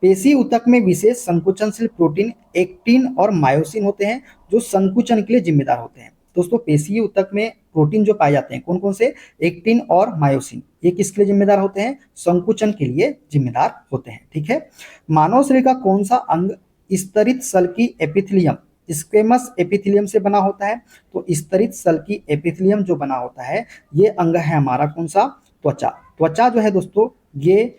पेशी ऊतक में विशेष संकुचनशील प्रोटीन एक्टिन और मायोसिन होते हैं जो संकुचन के लिए जिम्मेदार होते हैं। दोस्तों पेशी ऊतक में प्रोटीन जो पाए जाते हैं कौन कौन से? एक्टिन और मायोसिन। ये किसके लिए जिम्मेदार होते हैं? संकुचन के लिए जिम्मेदार होते हैं, ठीक है। मानव शरीर का कौन सा अंग स्तरित सल्की एपिथेलियम, स्क्वेमस एपिथेलियम से बना होता है? तो स्तरित सल्की एपिथेलियम जो बना होता है ये अंग है हमारा कौन सा? त्वचा। त्वचा जो है दोस्तों ये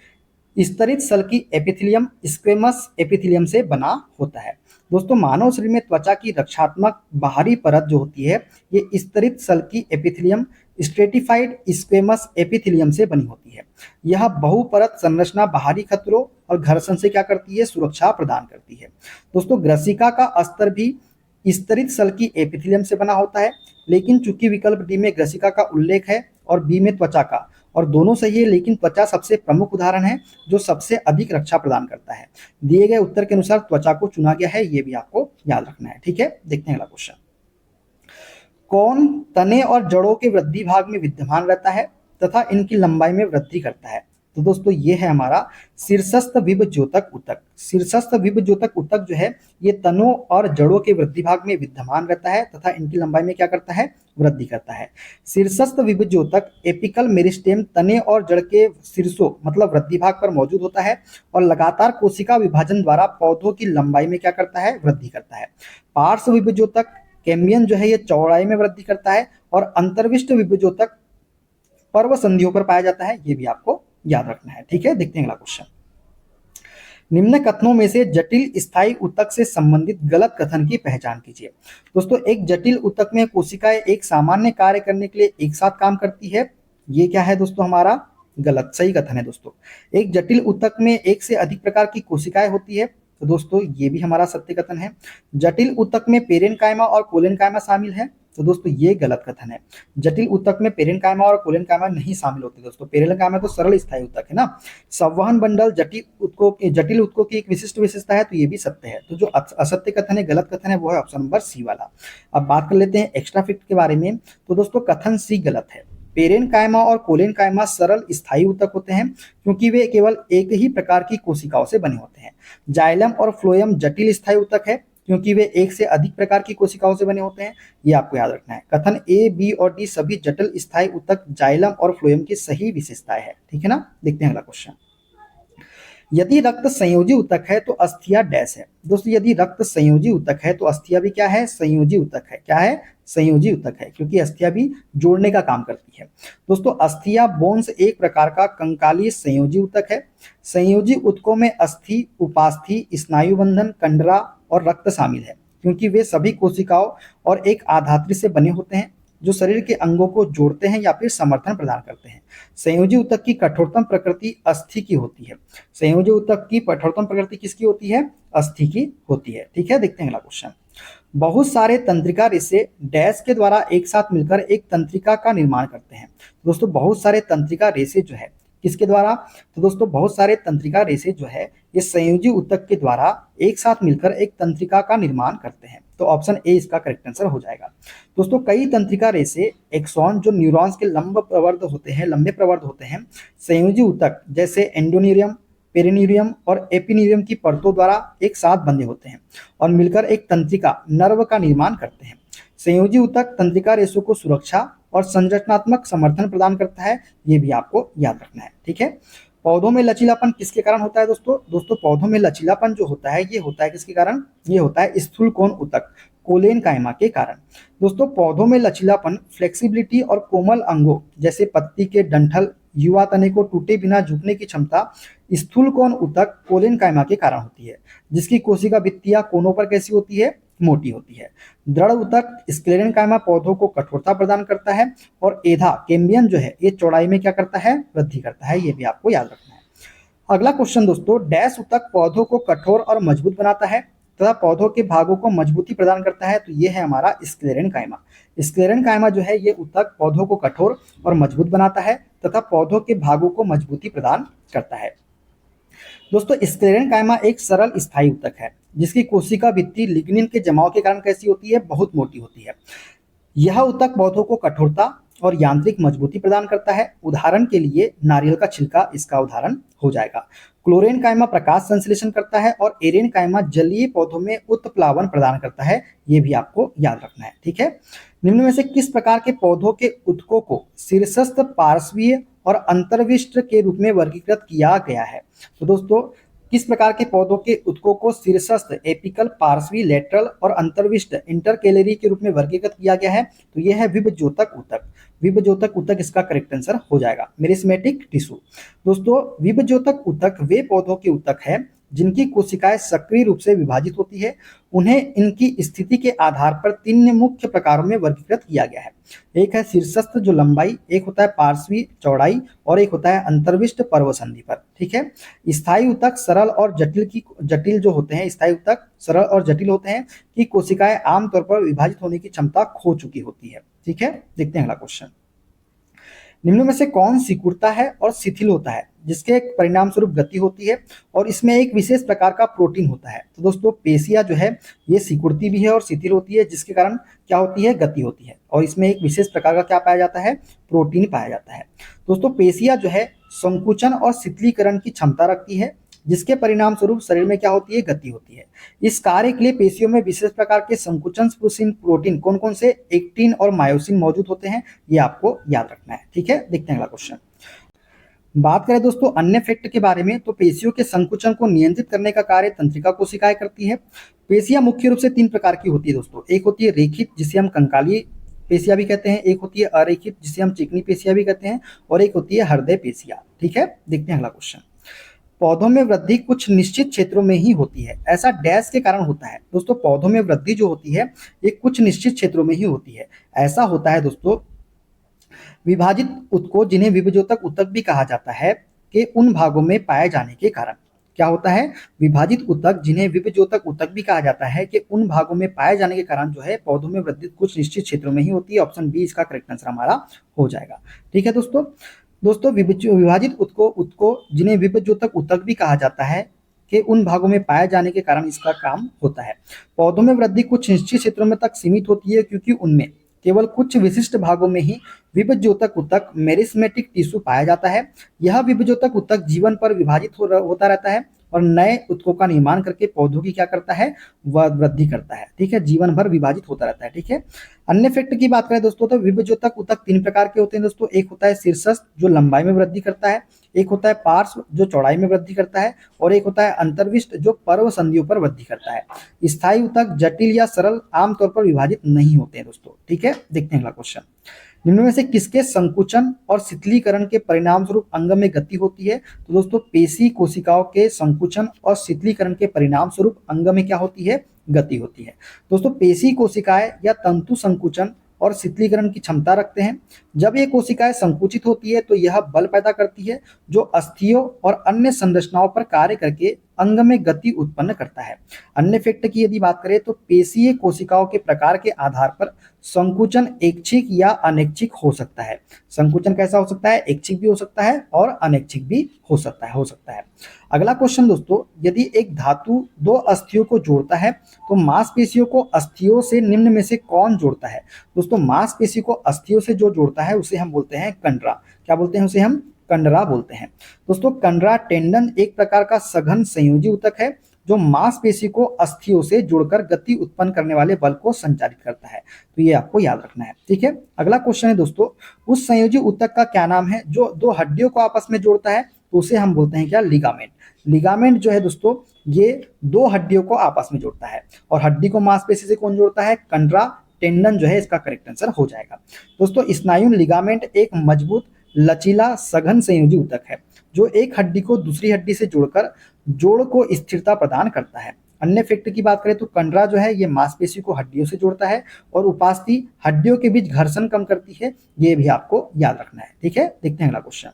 स्तरित सल्की एपिथेलियम, स्क्वेमस एपिथेलियम से बना होता है। दोस्तों मानव शरीर में त्वचा की रक्षात्मक बाहरी परत जो होती है ये स्तरित सल्की एपिथेलियम, स्ट्रेटिफाइड स्क्वेमस एपिथेलियम से बनी होती है। यह बहुपरत संरचना बाहरी खतरों और घर्षण से क्या करती है? सुरक्षा प्रदान करती है। दोस्तों ग्रसिका का अस्तर भी स्तरित सल्की एपिथेलियम से बना होता है, लेकिन चूंकि विकल्प डी में ग्रसिका का उल्लेख है और बी में त्वचा का, और दोनों सही है, लेकिन त्वचा सबसे प्रमुख उदाहरण है जो सबसे अधिक रक्षा प्रदान करता है। दिए गए उत्तर के अनुसार त्वचा को चुना गया है, ये भी आपको याद रखना है, ठीक है। देखते हैं अगला क्वेश्चन। कौन तने और जड़ों के वृद्धि भाग में विद्यमान रहता है तथा इनकी लंबाई में वृद्धि करता है? तो दोस्तों ये है हमारा शीर्षस्थ विभज्योतक ऊतक। शीर्षस्थ विभज्योतक ऊतक जो है ये तनों और जड़ों के वृद्धि भाग में विद्यमान रहता है तथा इनकी लंबाई में क्या करता है? वृद्धि करता है। शीर्षस्थ विभज्योतक एपिकल मेरिस्टेम तने और जड़ के शीर्षों मतलब वृद्धि भाग पर मौजूद होता है और लगातार कोशिका विभाजन द्वारा पौधों की लंबाई में क्या करता है? वृद्धि करता है। पार्श्व विभज्योतक कैम्बियन जो है ये चौड़ाई में वृद्धि करता है और अंतर्विष्ट विभज्योतक पर्व संधियों पर पाया जाता है। ये भी आपको याद रखना है, ठीक है। देखते हैं अगला क्वेश्चन। निम्न कथनों में से जटिल स्थायी ऊतक से संबंधित गलत कथन की पहचान कीजिए। दोस्तों एक जटिल ऊतक में कोशिकाएं एक सामान्य कार्य करने के लिए एक साथ काम करती है। ये क्या है दोस्तों? हमारा गलत। सही कथन है दोस्तों। एक जटिल ऊतक में एक से अधिक प्रकार की कोशिकाएं होती है। तो दोस्तों ये भी हमारा सत्य कथन है। जटिल ऊतक में पेरेनकाइमा और कोलेनकाइमा शामिल है, तो दोस्तों ये गलत कथन है। जटिल ऊतक में पेरेनकाइमा और कोलेनकाइमा नहीं शामिल होते दोस्तों। पेरेनकाइमा तो सरल स्थायी ऊतक है ना। संवहन बंडल जटिल ऊतकों की एक विशिष्ट विशेषता है, तो ये भी सत्य है। तो जो असत्य कथन है, गलत कथन है, वो है ऑप्शन नंबर सी वाला। अब बात कर लेते हैं एक्स्ट्रा फैक्ट के बारे में। तो दोस्तों कथन सी गलत है। पेरेनकाइमा और कोलेनकाइमा सरल स्थायी ऊतक होते हैं क्योंकि वे केवल एक ही प्रकार की कोशिकाओं से बने होते हैं। जाइलम और फ्लोएम जटिल स्थायी ऊतक है क्योंकि वे एक से अधिक प्रकार की कोशिकाओं से बने होते हैं। ये आपको याद रखना है। कथन ए, बी और डी सभी जटिल स्थायी ऊतक जाइलम और फ्लोएम की सही विशेषताएं है। ठीक है ना। देखते हैं अगला क्वेश्चन। यदि रक्त संयोजी ऊतक है तो अस्थिया डैश है। दोस्तों यदि रक्त संयोजी ऊतक है तो अस्थिया भी क्या है? संयोजी ऊतक है। क्या है? संयोजी ऊतक है, क्योंकि अस्थिया भी जोड़ने का काम करती है। दोस्तों अस्थिया बोन्स एक प्रकार का कंकालीय संयोजी ऊतक है। संयोजी ऊतकों में अस्थि, उपास्थि, स्नायु बंधन, कंडरा और रक्त शामिल है क्योंकि वे सभी कोशिकाओं और एक आधात्री से बने होते हैं जो शरीर के अंगों को जोड़ते हैं या फिर समर्थन प्रदान करते हैं। संयोजी ऊतक की कठोरतम प्रकृति अस्थि की होती है। संयोजी ऊतक की कठोरतम प्रकृति किसकी होती है? अस्थि की होती है। ठीक है। देखते हैं अगला क्वेश्चन। बहुत सारे तंत्रिका रेशे डैश के द्वारा एक साथ मिलकर एक तंत्रिका का निर्माण करते हैं। दोस्तों बहुत सारे तंत्रिका रेशे जो है किसके द्वारा? तो दोस्तों बहुत सारे तंत्रिका रेशे जो है ये संयोजी ऊतक के द्वारा एक साथ मिलकर एक तंत्रिका का निर्माण करते हैं। तो ऑप्शन ए इसका करेक्ट आंसर हो जाएगा। दोस्तों कई तंत्रिका रेशे एक्सॉन जो न्यूरॉन्स के लंबे प्रवर्ध होते हैं संयोजी ऊतक जैसे एंडोन्यूरियम, पेरिन्यूरियम और एपिन्यूरियम की परतों द्वारा एक साथ बंधे होते हैं और मिलकर एक तंत्रिका नर्व का निर्माण करते हैं। संयोजी ऊतक तंत्रिका रेशों को सुरक्षा और संरचनात्मक समर्थन प्रदान करता है। ये भी आपको याद रखना है। ठीक है। पौधों में लचीलापन किसके कारण होता है दोस्तों पौधों में लचीलापन जो होता है ये होता है किसके कारण? ये होता है स्थूल कोण ऊतक कोलेनकाइमा के कारण। दोस्तों पौधों में लचीलापन फ्लेक्सिबिलिटी और कोमल अंगों जैसे पत्ती के डंठल, युवा तने को टूटे बिना झुकने की क्षमता स्थूल कोण ऊतक कोलेनकाइमा के कारण होती है, जिसकी कोशिका भित्तियां कोनों पर कैसी होती है? मोटी होती है। दृढ़ ऊतक स्क्लेरेनकाइमा पौधों को कठोरता प्रदान करता है और एधा कैम्बियम जो है ये चौड़ाई में क्या करता है? वृद्धि करता है। ये भी आपको याद रखना है। अगला क्वेश्चन दोस्तों, डैश ऊतक पौधों को कठोर और मजबूत बनाता है तथा पौधों के भागों को मजबूती प्रदान करता है। तो ये है हमारा स्क्लेरेनकाइमा। स्क्लेरेनकाइमा जो है ये ऊतक पौधों को कठोर और मजबूत बनाता है तथा पौधों के भागों को मजबूती प्रदान करता है। दोस्तों स्क्लेरेनकाइमा एक सरल स्थायी ऊतक है जिसकी कोशिका भित्ति लिग्निन के जमाव के कारण कैसी होती है? बहुत मोटी होती है। यह ऊतक पौधों को कठोरता और यांत्रिक मजबूती प्रदान करता है। उदाहरण के लिए नारियल का छिलका इसका उदाहरण हो जाएगा। क्लोरेनकाइमा प्रकाश संश्लेषण करता है और एरेनकाइमा जलीय पौधों में उत्प्लावन प्रदान करता है। ये भी आपको याद रखना है। ठीक है। निम्न में से किस प्रकार के पौधों के ऊतकों को शीर्षस्थ, पार्श्वीय और अंतर्विष्ट के रूप में वर्गीकृत किया गया है? तो दोस्तों किस प्रकार के पौधों के ऊतकों को शीर्षस्थ, एपिकल, पार्श्वी, लेटरल और अंतर्विष्ट इंटरकेलरी के रूप में वर्गीकृत किया गया है? तो यह है विभज्योतक ऊतक। विभज्योतक ऊतक इसका करेक्ट आंसर हो जाएगा। Meristematic tissue. दोस्तों विभज्योतक ऊतक वे पौधों के ऊतक है जिनकी कोशिकाएं सक्रिय रूप से विभाजित होती है। उन्हें इनकी स्थिति के आधार पर 3 मुख्य प्रकारों में वर्गीकृत किया गया है। एक है शीर्षस्थ जो लंबाई, एक होता है पार्श्वी चौड़ाई और एक होता है अंतर्विष्ट पर्वसंधि पर। ठीक है। स्थायी ऊतक सरल और जटिल जो होते हैं, स्थायी ऊतक सरल और जटिल होते हैं कि कोशिकाएं आमतौर पर विभाजित होने की क्षमता खो चुकी होती है। ठीक है। देखते हैं अगला क्वेश्चन। निम्न में से कौन सिकुड़ता है और शिथिल होता है जिसके परिणाम स्वरूप गति होती है और इसमें एक विशेष प्रकार का प्रोटीन होता है? तो दोस्तों पेशियां जो है ये सिकुड़ती भी है और शिथिल होती है, जिसके कारण क्या होती है? गति होती है। और इसमें एक विशेष प्रकार का क्या पाया जाता है? प्रोटीन पाया जाता है। दोस्तों पेशियां जो है संकुचन और शिथिलीकरण की क्षमता रखती है, जिसके परिणाम स्वरूप शरीर में क्या होती है? गति होती है। इस कार्य के लिए पेशियों में विशेष प्रकार के संकुचन प्रोटीन कौन कौन से? एक्टिन और मायोसिन मौजूद होते हैं। ये आपको याद रखना है। ठीक है। देखते हैं अगला क्वेश्चन। बात करें दोस्तों अन्य फैक्ट के बारे में तो पेशियों के संकुचन को नियंत्रित करने का कार्य तंत्रिका कोशिकाएं करती है। पेशियां मुख्य रूप से 3 प्रकार की होती है दोस्तों। एक होती है रेखित जिसे हम कंकालीय पेशियां भी कहते हैं, एक होती है अरेखित जिसे हम चिकनी पेशियां भी कहते हैं और एक होती है हृदय पेशियां। ठीक है। देखते हैं अगला क्वेश्चन। पौधों में वृद्धि कुछ निश्चित क्षेत्रों में ही होती है, ऐसा डैश के कारण होता है? दोस्तों पौधों में वृद्धि जो होती है ये कुछ निश्चित क्षेत्रों में ही होती है। ऐसा होता है दोस्तों विभाजित ऊतकों जिन्हें विभज्योतक ऊतक भी कहा जाता है के उन भागों में पाए जाने के कारण। क्या होता है? विभाजित ऊतक, जिन्हें विभज्योतक ऊतक भी कहा जाता है, कि उन भागों में पाए जाने के कारण जो है पौधों में वृद्धि कुछ निश्चित क्षेत्रों में ही होती है। ऑप्शन बी इसका करेक्ट आंसर हमारा हो जाएगा। ठीक है दोस्तों। दोस्तों विभाजित ऊतकों जिन्हें विभज्योतक ऊतक भी कहा जाता है, कि उन भागों में पाए जाने के कारण इसका काम होता है। पौधों में वृद्धि कुछ निश्चित क्षेत्रों में तक सीमित होती है, क्योंकि उनमें केवल कुछ विशिष्ट भागों में ही विभज्योतक ऊतक मेरिस्मेटिक टिश्यू पाया जाता है। यह विभज्योतक ऊतक जीवन पर विभाजित होता रहता है और नए ऊतकों का निर्माण करके पौधों की क्या करता है? वह वृद्धि करता है। ठीक है, जीवन भर विभाजित होता रहता है। ठीक है, अन्य फैक्ट की बात करें दोस्तों, तो विभज्योतक ऊतक 3 प्रकार के होते हैं दोस्तों। एक होता है शीर्षस्थ, जो लंबाई में वृद्धि करता है। एक होता है पार्श्व, जो चौड़ाई में वृद्धि करता है। और एक होता है अंतर्विष्ट, जो पर्व संधियों पर वृद्धि करता है। स्थायी ऊतक जटिल या सरल आमतौर पर विभाजित नहीं होते हैं दोस्तों। ठीक है, देखते हैं अगला क्वेश्चन। निम्न में से किसके संकुचन और शिथिलीकरण के परिणाम स्वरूप अंग में गति होती है? तो दोस्तों पेशी कोशिकाओं के संकुचन और शिथिलीकरण के परिणाम स्वरूप अंग में क्या होती है? गति होती है। दोस्तों पेशी कोशिकाएं या तंतु संकुचन और शिथिलीकरण की क्षमता रखते हैं। जब ये कोशिकाएं संकुचित होती है तो यह बल पैदा करती है, जो अस्थियों और अन्य संरचनाओं पर कार्य करके अंग में गति उत्पन्न करता है। अन्य फैक्ट की यदि बात करें तो पेशीय कोशिकाओं के प्रकार के आधार पर संकुचन ऐच्छिक या अनैच्छिक हो सकता है। संकुचन कैसा हो सकता है? ऐच्छिक भी हो सकता है और अनैच्छिक भी हो सकता है। अगला क्वेश्चन दोस्तों, यदि एक धातु दो अस्थियों को जोड़ता है तो मांसपेशियों को अस्थियों से निम्न में से कौन जोड़ता है? दोस्तों मांसपेशी को अस्थियों से जो जोड़ता है उसे हम बोलते हैं कंडरा। क्या बोलते हैं? उसे हम कंडरा बोलते हैं। दोस्तों कंडरा टेंडन एक प्रकार का सघन संयोजी ऊतक है, जो मांसपेशी को अस्थियों से जोड़कर गति उत्पन्न करने वाले बल को संचारित करता है। तो ये आपको याद रखना है। ठीक है, अगला क्वेश्चन है दोस्तों, उस संयोजी ऊतक का क्या नाम है जो दो हड्डियों को आपस में जोड़ता है? तो उसे हम बोलते हैं क्या? लिगामेंट। लिगामेंट जो है दोस्तों, ये दो हड्डियों को आपस में जोड़ता है। और हड्डी को मांसपेशी से कौन जोड़ता है? कंडरा टेंडन जो है इसका करेक्ट आंसर हो जाएगा। दोस्तों स्नायु लिगामेंट एक मजबूत लचीला सघन संयोजी ऊतक है, जो एक हड्डी को दूसरी हड्डी से जोड़कर जोड़ को स्थिरता प्रदान करता है। अन्य फैक्ट की बात करें तो कंडरा जो है ये मांसपेशी को हड्डियों से जोड़ता है और उपास्थि हड्डियों के बीच घर्षण कम करती है। ये भी आपको याद रखना है। ठीक है, देखते हैं अगला क्वेश्चन।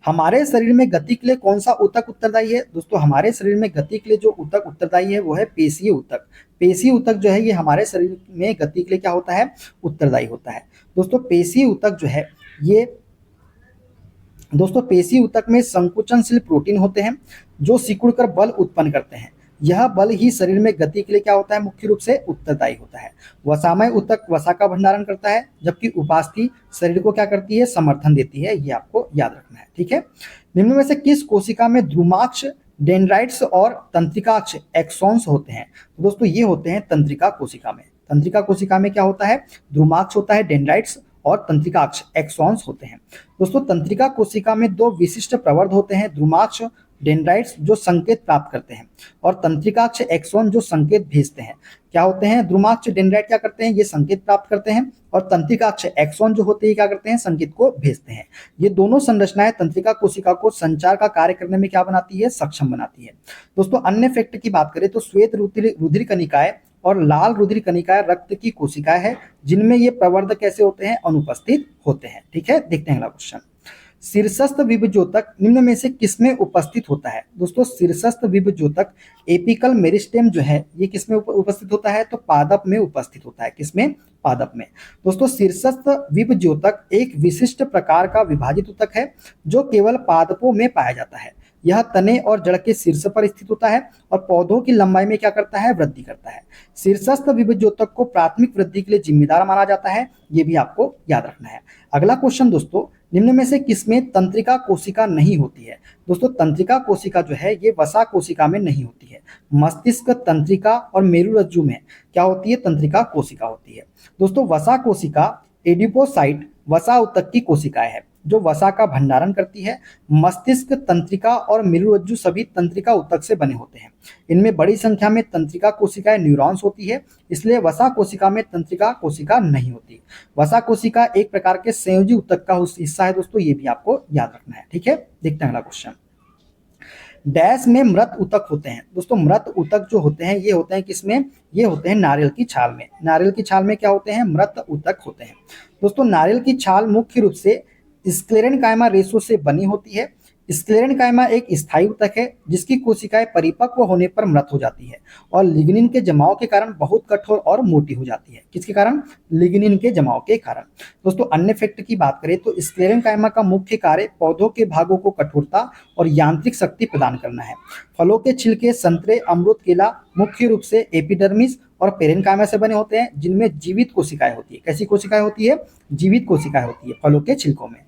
हमारे शरीर में गति के लिए कौन सा ऊतक उत्तरदायी है? दोस्तों हमारे शरीर में गति के लिए जो ऊतक उत्तरदायी है वो है पेशीय ऊतक। पेशीय ऊतक जो है ये हमारे शरीर में गति के लिए क्या होता है? उत्तरदायी होता है। दोस्तों पेशीय ऊतक जो है ये पेशी ऊतक में संकुचनशील प्रोटीन होते हैं, जो सिकुड़कर बल उत्पन्न करते हैं। यह बल ही शरीर में गति के लिए क्या होता है? मुख्य रूप से उत्तरदायी होता है। वसामय ऊतक वसा का भंडारण करता है, जबकि उपास्थि शरीर को क्या करती है? समर्थन देती है। ये आपको याद रखना है। ठीक है, निम्न में से किस कोशिका में ध्रुमाक्ष, डेंड्राइट्स और तंत्रिकाक्ष एक्सॉन्स होते हैं? तो दोस्तों ये होते हैं तंत्रिका कोशिका में। तंत्रिका कोशिका में क्या होता है? ध्रुमाक्ष होता है, डेंड्राइट्स और तंत्रिकाक्ष एक्सॉन्स होते हैं। दोस्तों तंत्रिका कोशिका में दो विशिष्ट प्रवर्ध होते हैं, ध्रुमाक्ष डेंड्राइट्स जो संकेत प्राप्त करते हैं और तंत्रिकाक्ष एक्सॉन जो संकेत भेजते हैं। क्या होते हैं? ध्रुमाक्ष डेंड्राइट क्या करते हैं? ये संकेत प्राप्त करते हैं और तंत्रिकाक्ष एक्सॉन जो होते हैं क्या करते हैं? संकेत को भेजते हैं। ये दोनों संरचनाएं तंत्रिका कोशिका को संचार का कार्य करने में क्या बनाती है? सक्षम बनाती है। दोस्तों अन्य फैक्ट की बात करें तो श्वेत रुधिर कणिकाएं और लाल रुधिर कणिकाएं रक्त की कोशिकाएं हैं, जिनमें ये प्रवर्धक कैसे होते हैं? अनुपस्थित होते हैं। ठीक है, देखते हैं अगला क्वेश्चन। शीर्षस्थ विभज्योतक निम्न में से किसमें उपस्थित होता है? दोस्तों शीर्षस्थ विभज्योतक एपिकल मेरिस्टेम जो है ये किसमें उपस्थित होता है? तो पादप में उपस्थित होता है। किसमें? पादप में। दोस्तों शीर्षस्थ विभज्योतक एक विशिष्ट प्रकार का विभाजित ऊतक है, जो केवल पादपों में पाया जाता है। यह तने और जड़ के शीर्ष पर स्थित होता है और पौधों की लंबाई में क्या करता है? वृद्धि करता है। शीर्षस्थ विभज्योतक को प्राथमिक वृद्धि के लिए जिम्मेदार माना जाता है। ये भी आपको याद रखना है। अगला क्वेश्चन दोस्तों, निम्न में से किसमें तंत्रिका कोशिका नहीं होती है? दोस्तों तंत्रिका कोशिका जो है ये वसा कोशिका में नहीं होती है। मस्तिष्क, तंत्रिका और मेरुरज्जु में क्या होती है? तंत्रिका कोशिका होती है। दोस्तों वसा कोशिका एडिपोसाइट वसा ऊतक की कोशिकाएं है, जो वसा का भंडारण करती है। मस्तिष्क, तंत्रिका और मेरुरज्जु सभी तंत्रिका ऊतक से बने होते हैं। इनमें बड़ी संख्या में तंत्रिका कोशिकाएं न्यूरॉन्स होती है, इसलिए वसा कोशिका में तंत्रिका कोशिका नहीं होती। वसा कोशिका एक प्रकार के संयोजी ऊतक का हिस्सा है दोस्तों, ये भी आपको याद रखना है। ठीक है, देखते हैं अगला क्वेश्चन। डैश में मृत ऊतक होते हैं। दोस्तों मृत ऊतक जो होते हैं ये होते हैं किसमें? ये होते हैं नारियल की छाल में। नारियल की छाल में क्या होते हैं? मृत ऊतक होते हैं। दोस्तों नारियल की छाल मुख्य रूप से स्क्लेरेनकाइमा रेशो से बनी होती है। स्क्लेरेन्काइमा एक स्थायी ऊतक है जिसकी कोशिकाएं परिपक्व होने पर मृत हो जाती है और लिग्निन के जमाव के कारण बहुत कठोर और मोटी हो जाती है। किसके कारण? लिग्निन के जमाव के कारण। दोस्तों अन्य फैक्ट की बात करें तो स्क्लेरेन्काइमा का मुख्य कार्य पौधों के भागों को कठोरता और यांत्रिक शक्ति प्रदान करना है। फलों के छिलके, संतरे, अमरूद, केला मुख्य रूप से एपिडर्मिस और पेरेन्काइमा से बने होते हैं जिनमें जीवित कोशिकाएं होती है। कैसी कोशिकाएं होती है? जीवित कोशिकाएं होती है फलों के छिलकों में।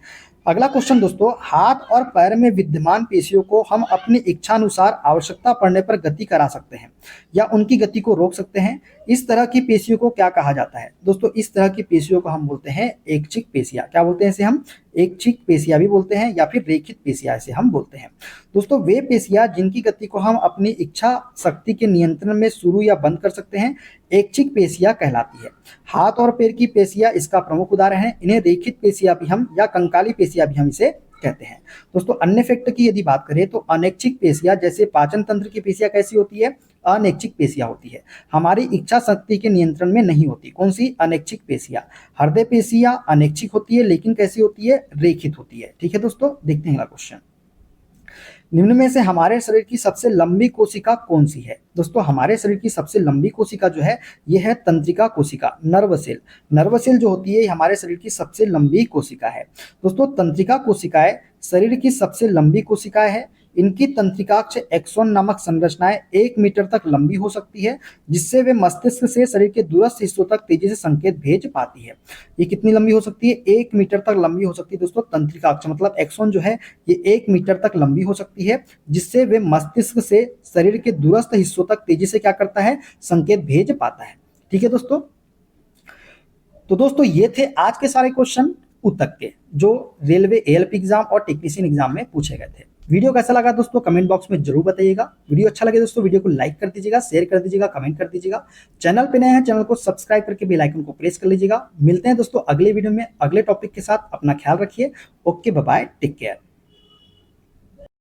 अगला क्वेश्चन दोस्तों, हाथ और पैर में विद्यमान पेशियों को हम अपनी इच्छा अनुसार आवश्यकता पड़ने पर गति करा सकते हैं या उनकी गति को रोक सकते हैं। इस तरह की पेशियों को क्या कहा जाता है? दोस्तों इस तरह की पेशियों को हम बोलते हैं ऐच्छिक पेशियां। क्या बोलते हैं इसे हम? ऐच्छिक पेशियां भी बोलते हैं या फिर रेखित पेशियां इसे हम बोलते हैं। दोस्तों वे पेशियां जिनकी गति को हम अपनी इच्छा शक्ति के नियंत्रण में शुरू या बंद कर सकते हैं ऐच्छिक पेशियां कहलाती है। हाथ और पैर की पेशियां इसका प्रमुख उदाहरण है। इन्हें रेखित पेशियां भी हम या कंकाली पेशियां भी हम इसे कहते हैं। दोस्तों अन्य फैक्ट की यदि बात करें तो अनैच्छिक पेशियां जैसे पाचन तंत्र की पेशियां कैसी होती है? अनैच्छिक पेशियां होती है, हमारी इच्छा शक्ति के नियंत्रण में नहीं होती। कौन सी? अनैच्छिक पेशियां। हृदय पेशियां अनैच्छिक होती है लेकिन कैसी होती है? रेखित होती है। ठीक है दोस्तों, देखते हैं अगला क्वेश्चन। निम्न में से हमारे शरीर की सबसे लंबी कोशिका कौन सी है? दोस्तों हमारे शरीर की सबसे लंबी कोशिका जो है यह है तंत्रिका कोशिका, नर्व सेल। नर्व सेल जो होती है हमारे शरीर की सबसे लंबी कोशिका है। दोस्तों तंत्रिका कोशिकाएं शरीर की सबसे लंबी कोशिकाएं हैं। इनकी तंत्रिकाक्ष एक्सोन नामक संरचनाएं 1 मीटर तक लंबी हो सकती है जिससे वे मस्तिष्क से शरीर के दूरस्थ हिस्सों तक तेजी से संकेत भेज पाती है। ये कितनी लंबी हो सकती है? 1 मीटर तक लंबी हो सकती है। दोस्तों तंत्रिकाक्ष मतलब एक्सोन जो है ये 1 मीटर तक लंबी हो सकती है जिससे वे मस्तिष्क से शरीर के दूरस्थ हिस्सों तक तेजी से क्या करता है? संकेत भेज पाता है। ठीक है दोस्तों, तो दोस्तों ये थे आज के सारे क्वेश्चन ऊतक के जो रेलवे एएलपी एग्जाम और टेक्नीशियन एग्जाम में पूछे गए थे। वीडियो कैसा लगा दोस्तों कमेंट बॉक्स में जरूर बताइएगा। वीडियो अच्छा लगे दोस्तों वीडियो को लाइक कर दीजिएगा, शेयर कर दीजिएगा, कमेंट कर दीजिएगा। चैनल पे नए हैं चैनल को सब्सक्राइब करके बेल आइकन को प्रेस कर लीजिएगा। मिलते हैं दोस्तों अगले वीडियो में अगले टॉपिक के साथ। अपना ख्याल रखिए। Okay bye bye, take care.